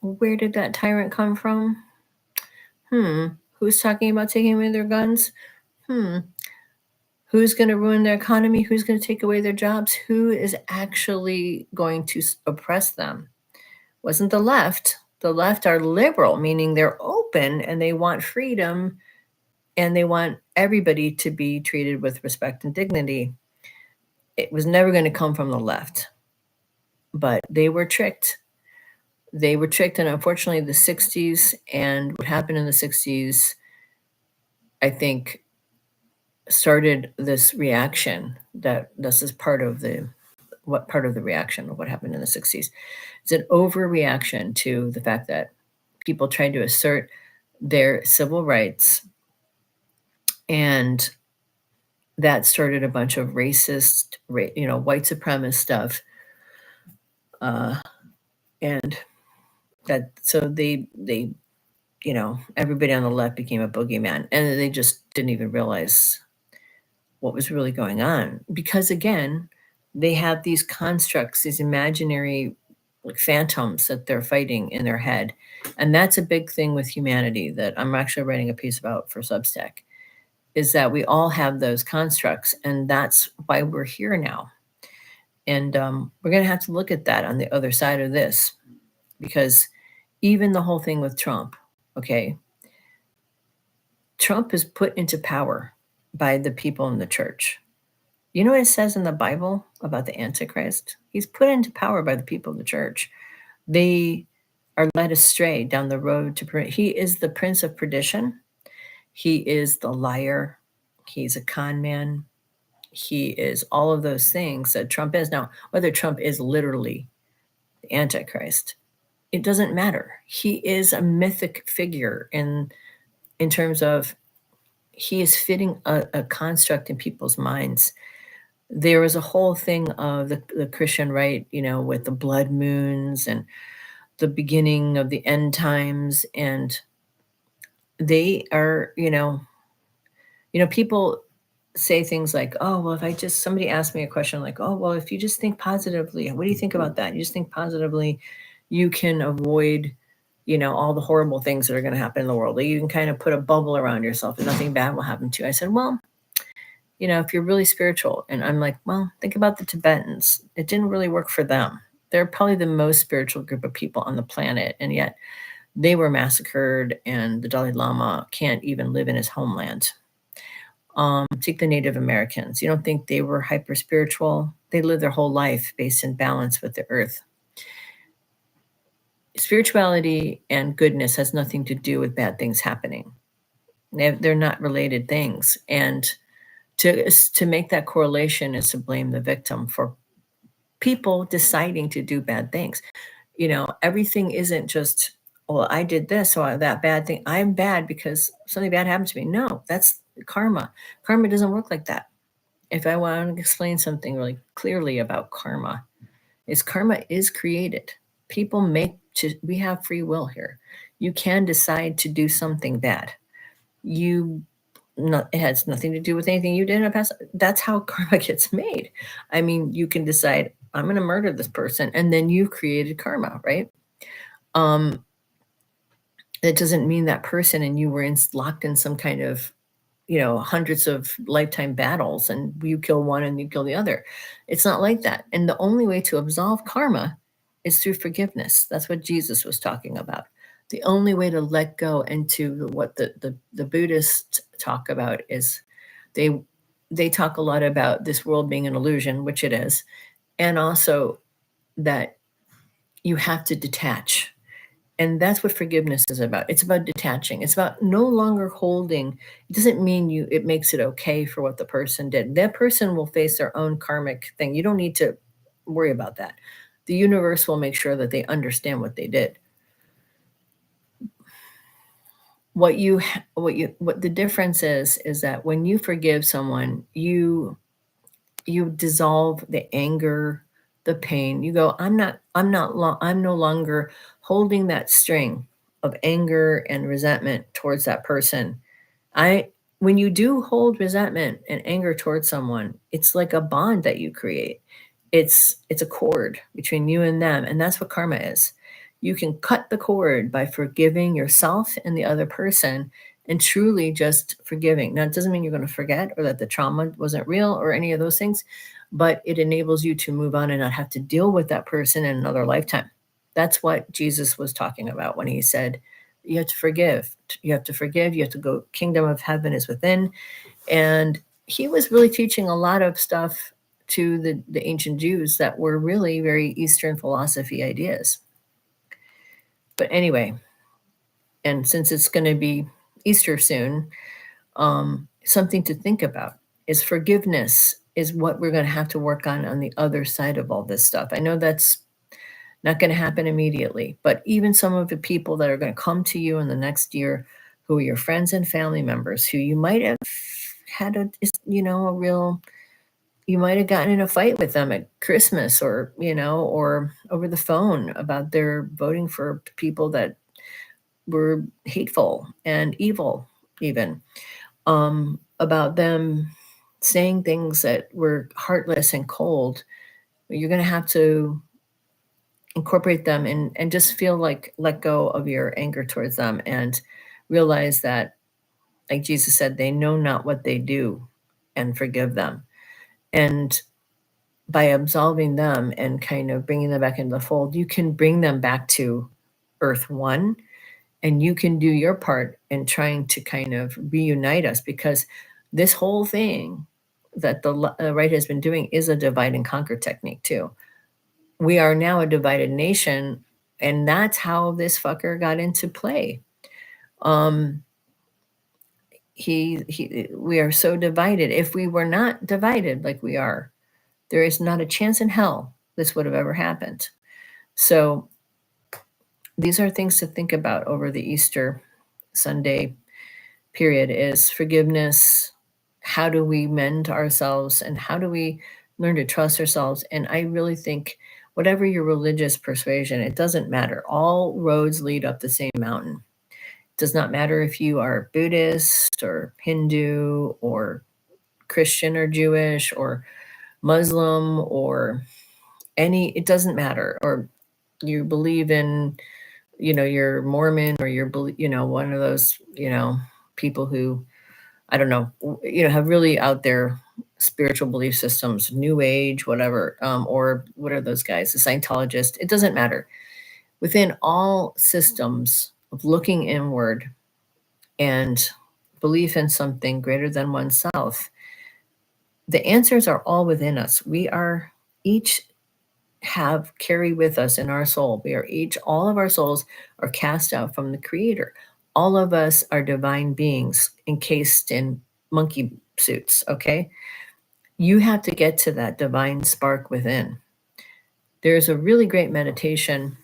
Where did that tyrant come from? Who's talking about taking away their guns? Who's going to ruin their economy? Who's going to take away their jobs? Who is actually going to oppress them? Wasn't the left. The left are liberal, meaning they're open and they want freedom and they want everybody to be treated with respect and dignity. It was never going to come from the left, but they were tricked. They were tricked, and unfortunately, the 60s and what happened in the 60s, I think, started this reaction that this is part of the reaction of what happened in the 60s. It's an overreaction to the fact that people tried to assert their civil rights, and that started a bunch of racist, white supremacist stuff, and that so they everybody on the left became a boogeyman, and they just didn't even realize what was really going on, because again, they have these constructs, these imaginary phantoms that they're fighting in their head. And that's a big thing with humanity that I'm actually writing a piece about for Substack, is that we all have those constructs, and that's why we're here now. And we're going to have to look at that on the other side of this, because even the whole thing with Trump, okay, Trump is put into power by the people in the church. You know what it says in the Bible about the Antichrist? He's put into power by the people of the church. They are led astray down the road to he is the prince of perdition. He is the liar. He's a con man. He is all of those things that Trump is. Now, whether Trump is literally the Antichrist, it doesn't matter. He is a mythic figure in terms of he is fitting a construct in people's minds. There was a whole thing of the Christian right, with the blood moons and the beginning of the end times. And they are, people say things like, oh, well, somebody asked me a question like, oh, well, if you just think positively, what do you think about that? You just think positively, you can avoid, all the horrible things that are going to happen in the world. You can kind of put a bubble around yourself and nothing bad will happen to you. I said, well, if you're really spiritual, and I'm like, well, think about the Tibetans. It didn't really work for them. They're probably the most spiritual group of people on the planet. And yet they were massacred, and the Dalai Lama can't even live in his homeland. Take the Native Americans. You don't think they were hyper spiritual? They lived their whole life based in balance with the earth. Spirituality and goodness has nothing to do with bad things happening. They're not related things. And to make that correlation is to blame the victim for people deciding to do bad things. Everything isn't just, well, I did this, so that bad thing, I'm bad because something bad happened to me. No, that's karma. Karma doesn't work like that. If I want to explain something really clearly about karma is created. People we have free will here. You can decide to do something bad. It has nothing to do with anything you did in the past. That's how karma gets made. I mean, you can decide, I'm going to murder this person, and then you've created karma, right? That doesn't mean that person and you were locked in some kind of, hundreds of lifetime battles, and you kill one and you kill the other. It's not like that. And the only way to absolve karma is through forgiveness. That's what Jesus was talking about. The only way to let go, and to what the Buddhists talk about is they talk a lot about this world being an illusion, which it is, and also that you have to detach. And that's what forgiveness is about. It's about detaching. It's about no longer holding. It doesn't mean it makes it okay for what the person did. That person will face their own karmic thing. You don't need to worry about that. The universe will make sure that they understand what they did. What the difference is that when you forgive someone, you dissolve the anger, the pain. You go, I'm no longer holding that string of anger and resentment towards that person. When you do hold resentment and anger towards someone, it's like a bond that you create. It's a cord between you and them, and that's what karma is. You can cut the cord by forgiving yourself and the other person, and truly just forgiving. Now, it doesn't mean you're going to forget or that the trauma wasn't real or any of those things, but it enables you to move on and not have to deal with that person in another lifetime. That's what Jesus was talking about when he said, you have to forgive. You have to forgive. You have to go, kingdom of heaven is within. And he was really teaching a lot of stuff to the ancient Jews that were really very Eastern philosophy ideas. But anyway, and since it's going to be Easter soon, something to think about is forgiveness is what we're going to have to work on the other side of all this stuff. I know that's not going to happen immediately, but even some of the people that are going to come to you in the next year, who are your friends and family members, who you might have had you might have gotten in a fight with them at Christmas, or or over the phone about their voting for people that were hateful and evil, even about them saying things that were heartless and cold. You're going to have to incorporate them and just feel like let go of your anger towards them and realize that, like Jesus said, they know not what they do, and forgive them. And by absolving them and kind of bringing them back into the fold, you can bring them back to Earth One, and you can do your part in trying to kind of reunite us, because this whole thing that the right has been doing is a divide and conquer technique too. We are now a divided nation, and that's how this fucker got into play. We are so divided. If we were not divided like we are, there is not a chance in hell this would have ever happened. So these are things to think about over the Easter Sunday period: is forgiveness. How do we mend ourselves, and how do we learn to trust ourselves? And I really think whatever your religious persuasion, it doesn't matter. All roads lead up the same mountain. It does not matter if you are Buddhist or Hindu or Christian or Jewish or Muslim or it doesn't matter. Or you believe in, you're Mormon, or you're, one of those, people who, I don't know, have really out there spiritual belief systems, New Age, whatever, or what are those guys, the Scientologist? It doesn't matter. Within all systems of looking inward and belief in something greater than oneself, the answers are all within us. We are each carry with us in our soul. All of our souls are cast out from the Creator. All of us are divine beings encased in monkey suits, okay? You have to get to that divine spark within. There's a really great meditation,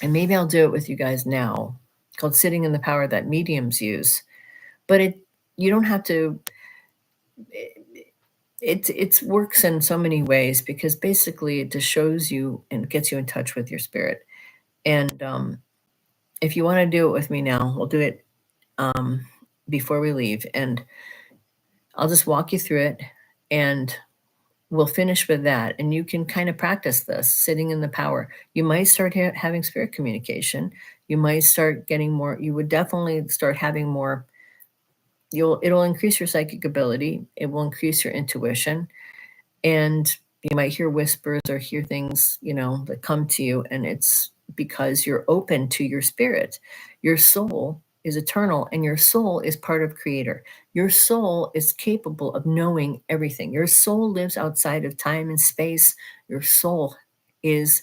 and maybe I'll do it with you guys now, called Sitting in the Power, that mediums use. But you don't have to. It works in so many ways, because basically it just shows you and gets you in touch with your spirit. And if you want to do it with me now, we'll do it before we leave, and I'll just walk you through it, and we'll finish with that. And you can kind of practice this, sitting in the power. You might start having spirit communication. You might start getting more. You would definitely start having more. It'll increase your psychic ability. It will increase your intuition. And you might hear whispers or hear things, that come to you. And it's because you're open to your spirit. Your soul is eternal, and your soul is part of Creator. Your soul is capable of knowing everything. Your soul lives outside of time and space. Your soul is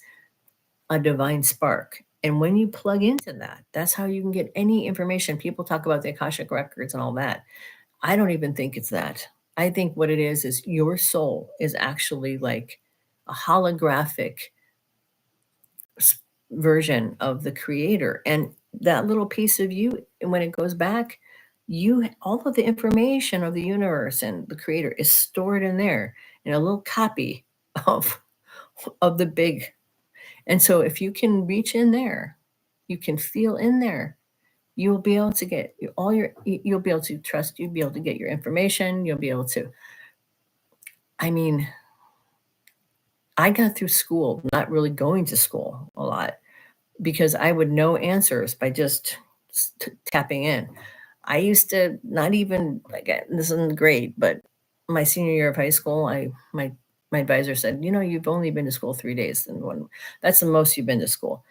a divine spark. And when you plug into that, that's how you can get any information. People talk about the Akashic records and all that. I don't even think it's that. I think what it is your soul is actually like a holographic version of the Creator. And that little piece of you, and when it goes back, you all of the information of the universe and the Creator is stored in there in a little copy of the big. And so if you can reach in there, you can feel in there, you'll be able to get all your, you'll be able to trust, you'll be able to get your information, you'll be able to, I mean, I got through school not really going to school a lot because I would know answers by just tapping in. I used to not even, like, this isn't great, but my senior year of high school, my advisor said, you've only been to school 3 days, and that's the most you've been to school.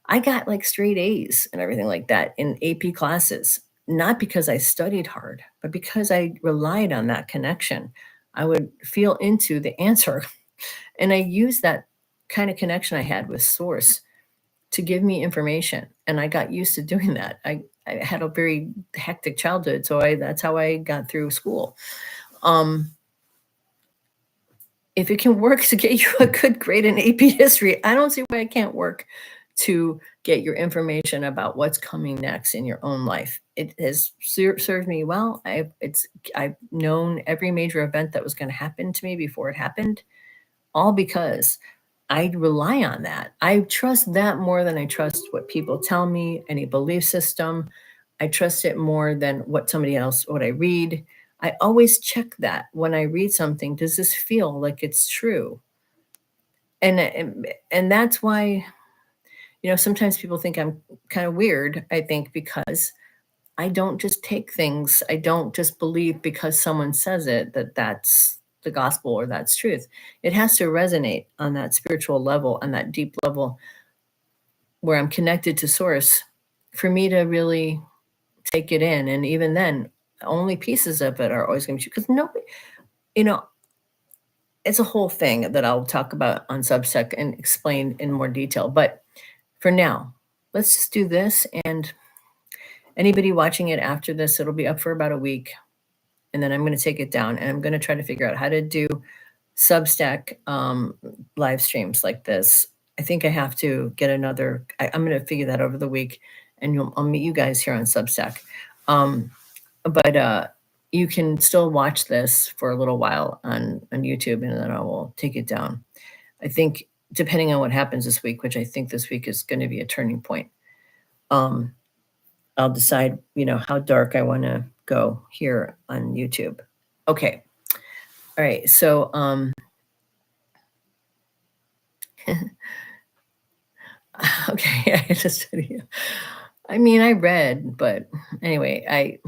I got like straight A's and everything like that in AP classes, not because I studied hard, but because I relied on that connection. I would feel into the answer, and I used that kind of connection I had with Source to give me information. And I got used to doing that. I had a very hectic childhood, so that's how I got through school. If it can work to get you a good grade in AP history, I don't see why it can't work to get your information about what's coming next in your own life. It has served me well. I've known every major event that was going to happen to me before it happened, all because I rely on that. I trust that more than I trust what people tell me, any belief system. I trust it more than what I read. I always check that when I read something. Does this feel like it's true? And that's why, sometimes people think I'm kind of weird, I think, because I don't just take things, I don't just believe because someone says it that that's the gospel or that's truth. It has to resonate on that spiritual level, on that deep level where I'm connected to Source for me to really take it in. And even then, only pieces of it are always going to be true, because nobody, it's a whole thing that I'll talk about on Substack and explain in more detail. But for now, let's just do this. And anybody watching it after this, it'll be up for about a week. And then I'm going to take it down, and I'm going to try to figure out how to do Substack live streams like this. I think I have to get I'm going to figure that over the week, and I'll meet you guys here on Substack. But you can still watch this for a little while on YouTube, and then I will take it down. I think, depending on what happens this week, which I think this week is going to be a turning point, I'll decide, how dark I want to go here on YouTube. Okay. All right. So, okay. I read, but anyway, I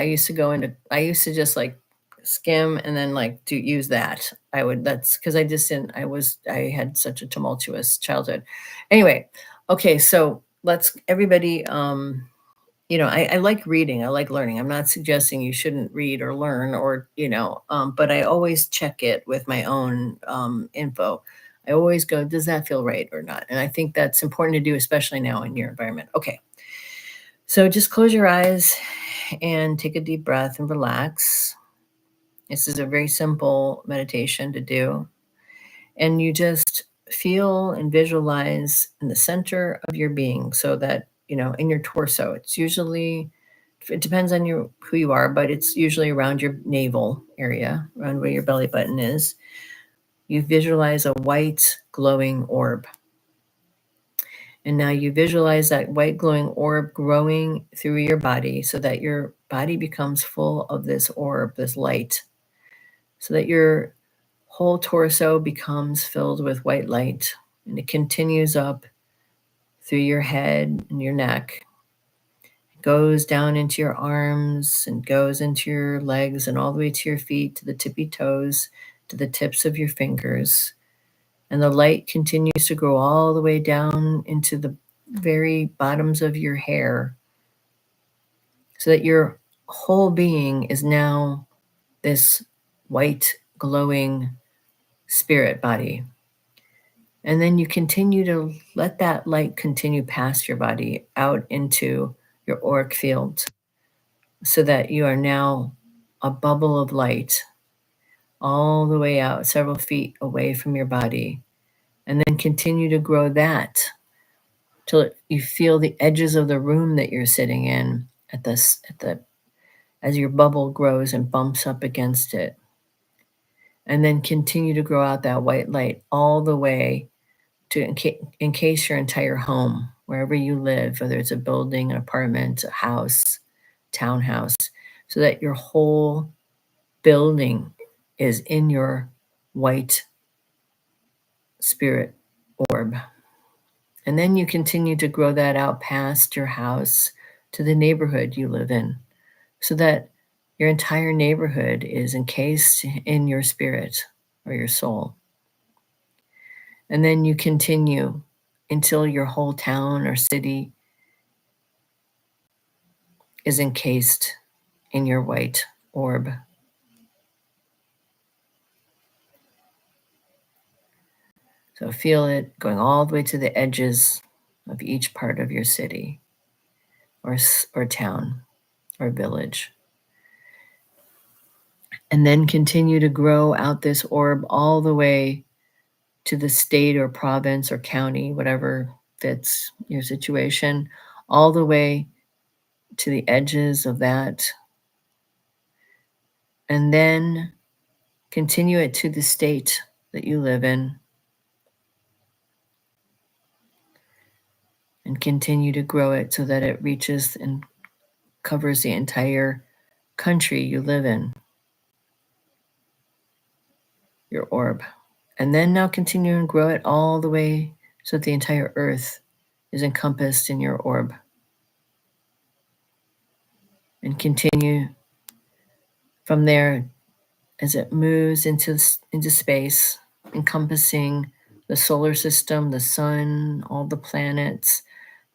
used to just like skim and then like use that. That's because I had such a tumultuous childhood. Anyway. Okay. So everybody, I like reading. I like learning. I'm not suggesting you shouldn't read or learn but I always check it with my own info. I always go, does that feel right or not? And I think that's important to do, especially now in your environment. Okay. So just close your eyes and take a deep breath and relax. This is a very simple meditation to do. And you just feel and visualize in the center of your being, so that, in your torso, it depends on who you are, but it's usually around your navel area, around where your belly button is. You visualize a white glowing orb. And now you visualize that white glowing orb growing through your body, so that your body becomes full of this orb, this light, so that your whole torso becomes filled with white light, and it continues up through your head and your neck. It goes down into your arms and goes into your legs and all the way to your feet, to the tippy toes, to the tips of your fingers. And the light continues to grow all the way down into the very bottoms of your hair, so that your whole being is now this white, glowing spirit body. And then you continue to let that light continue past your body out into your auric field, so that you are now a bubble of light all the way out several feet away from your body. And then continue to grow that till you feel the edges of the room that you're sitting in as your bubble grows and bumps up against it. And then continue to grow out that white light all the way to encase your entire home, wherever you live, whether it's a building, an apartment, a house, townhouse, so that your whole building is in your white spirit orb. And then you continue to grow that out past your house to the neighborhood you live in, so that your entire neighborhood is encased in your spirit or your soul. And then you continue until your whole town or city is encased in your white orb. So feel it going all the way to the edges of each part of your city or town or village. And then continue to grow out this orb all the way to the state or province or county, whatever fits your situation, all the way to the edges of that. And then continue it to the state that you live in. And continue to grow it so that it reaches and covers the entire country you live in, your orb. And then now continue and grow it all the way so that the entire earth is encompassed in your orb. And continue from there as it moves into space, encompassing the solar system, the sun, all the planets,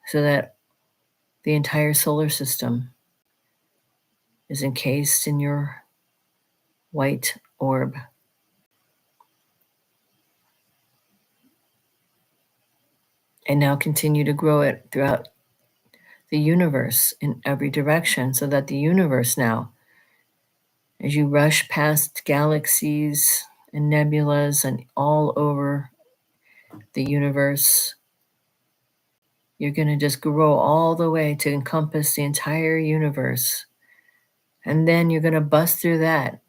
so that the entire solar system is encased in your white orb. And now continue to grow it throughout the universe in every direction, so that the universe now, as you rush past galaxies and nebulas and all over the universe, you're going to just grow all the way to encompass the entire universe. And then you're going to bust through that,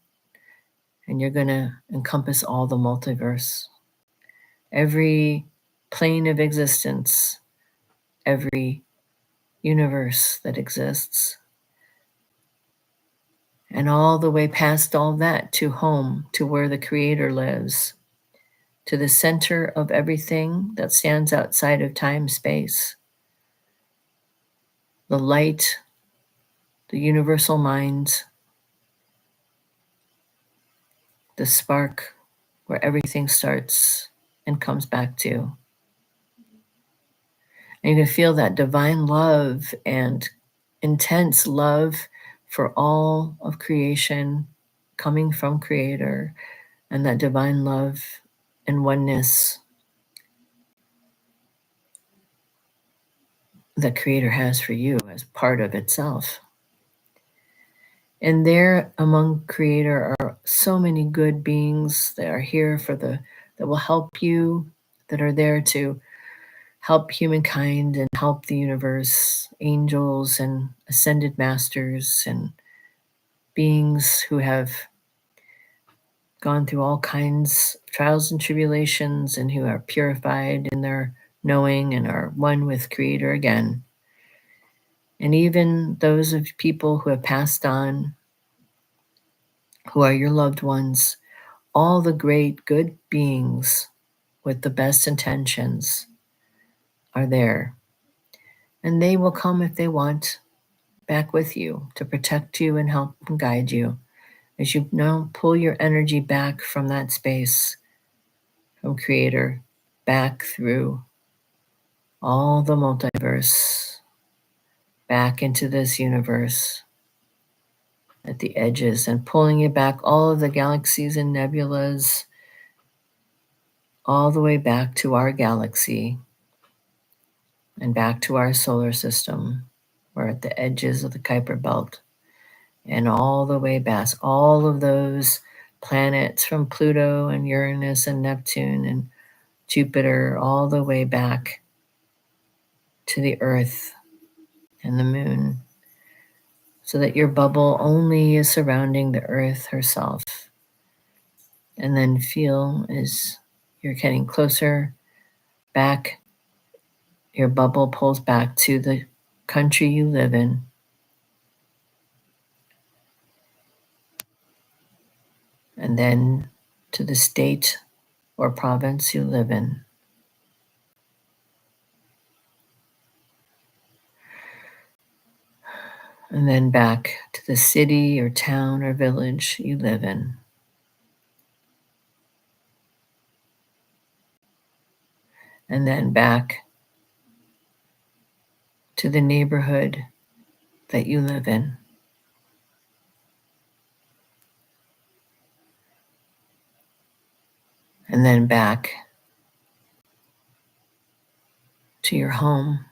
and you're going to encompass all the multiverse, every plane of existence, every universe that exists, and all the way past all that to home, to where the Creator lives, to the center of everything that stands outside of time, space, the light, the universal mind, the spark where everything starts and comes back to. And you can feel that divine love and intense love for all of creation coming from Creator, and that divine love and oneness that Creator has for you as part of itself. And there among Creator are so many good beings that are here that will help you, that are there to help humankind and help the universe, angels and ascended masters and beings who have gone through all kinds of trials and tribulations and who are purified in their knowing and are one with Creator again. And even those of people who have passed on, who are your loved ones, all the great good beings with the best intentions are there. And they will come if they want back with you to protect you and help and guide you as you now pull your energy back from that space from creator back through all the multiverse, back into this universe at the edges, and pulling it back, all of the galaxies and nebulas, all the way back to our galaxy and back to our solar system. We're at the edges of the Kuiper Belt, and all the way back, all of those planets from Pluto and Uranus and Neptune and Jupiter, all the way back to the Earth and the Moon, so that your bubble only is surrounding the Earth herself. And then feel as you're getting closer back, your bubble pulls back to the country you live in. And then to the state or province you live in. And then back to the city or town or village you live in. And then back to the neighborhood that you live in. And then back to your home,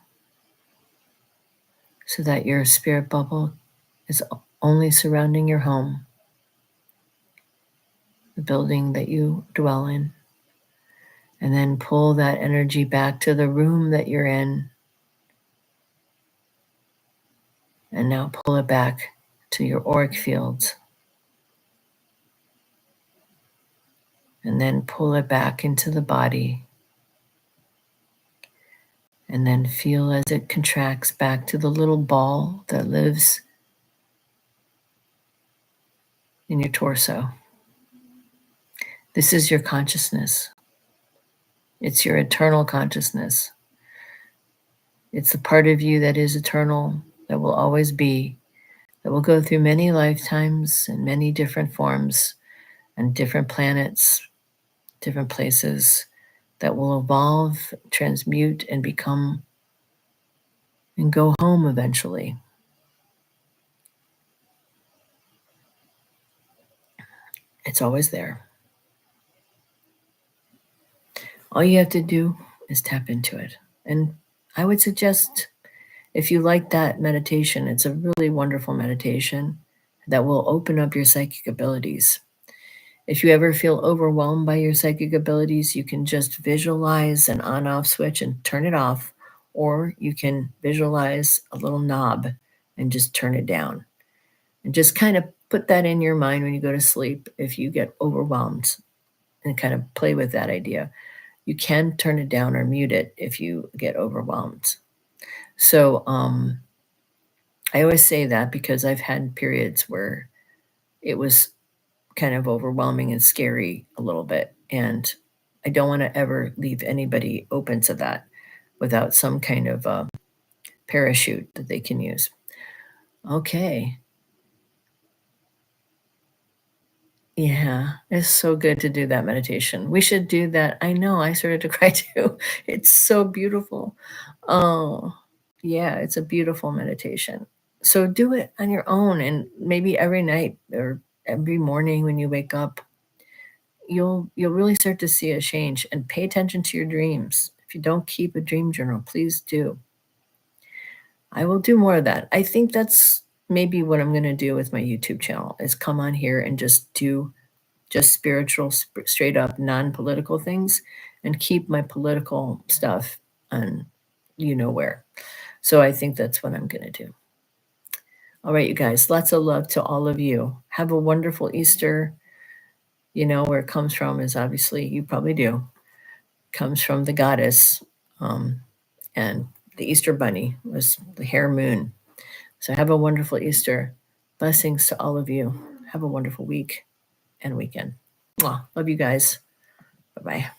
so that your spirit bubble is only surrounding your home, the building that you dwell in. And then pull that energy back to the room that you're in. And now pull it back to your auric fields. And then pull it back into the body. And then feel as it contracts back to the little ball that lives in your torso. This is your consciousness. It's your eternal consciousness. It's the part of you that is eternal, that will always be, that will go through many lifetimes and many different forms and different planets, different places, that will evolve, transmute, and become and go home eventually. It's always there. All you have to do is tap into it. And I would suggest, if you like that meditation, it's a really wonderful meditation that will open up your psychic abilities. If you ever feel overwhelmed by your psychic abilities, you can just visualize an on-off switch and turn it off, or you can visualize a little knob and just turn it down. And just kind of put that in your mind when you go to sleep if you get overwhelmed, and kind of play with that idea. You can turn it down or mute it if you get overwhelmed. So I always say that because I've had periods where it was kind of overwhelming and scary a little bit. And I don't want to ever leave anybody open to that without some kind of parachute that they can use. Okay. Yeah, it's so good to do that meditation. We should do that. I know, I started to cry too. It's so beautiful. Oh, yeah, it's a beautiful meditation. So do it on your own, and maybe every night or every morning when you wake up, you'll really start to see a change. And pay attention to your dreams. If you don't keep a dream journal, please do. I will do more of that. I think that's maybe what I'm going to do with my YouTube channel, is come on here and just do just spiritual, straight up non-political things, and keep my political stuff on you know where. So I think that's what I'm going to do. All right, you guys, lots of love to all of you. Have a wonderful Easter. You know where it comes from is obviously, you probably do, comes from the goddess, and the Easter bunny was the hare moon. So have a wonderful Easter. Blessings to all of you. Have a wonderful week and weekend. Mwah. Love you guys. Bye-bye.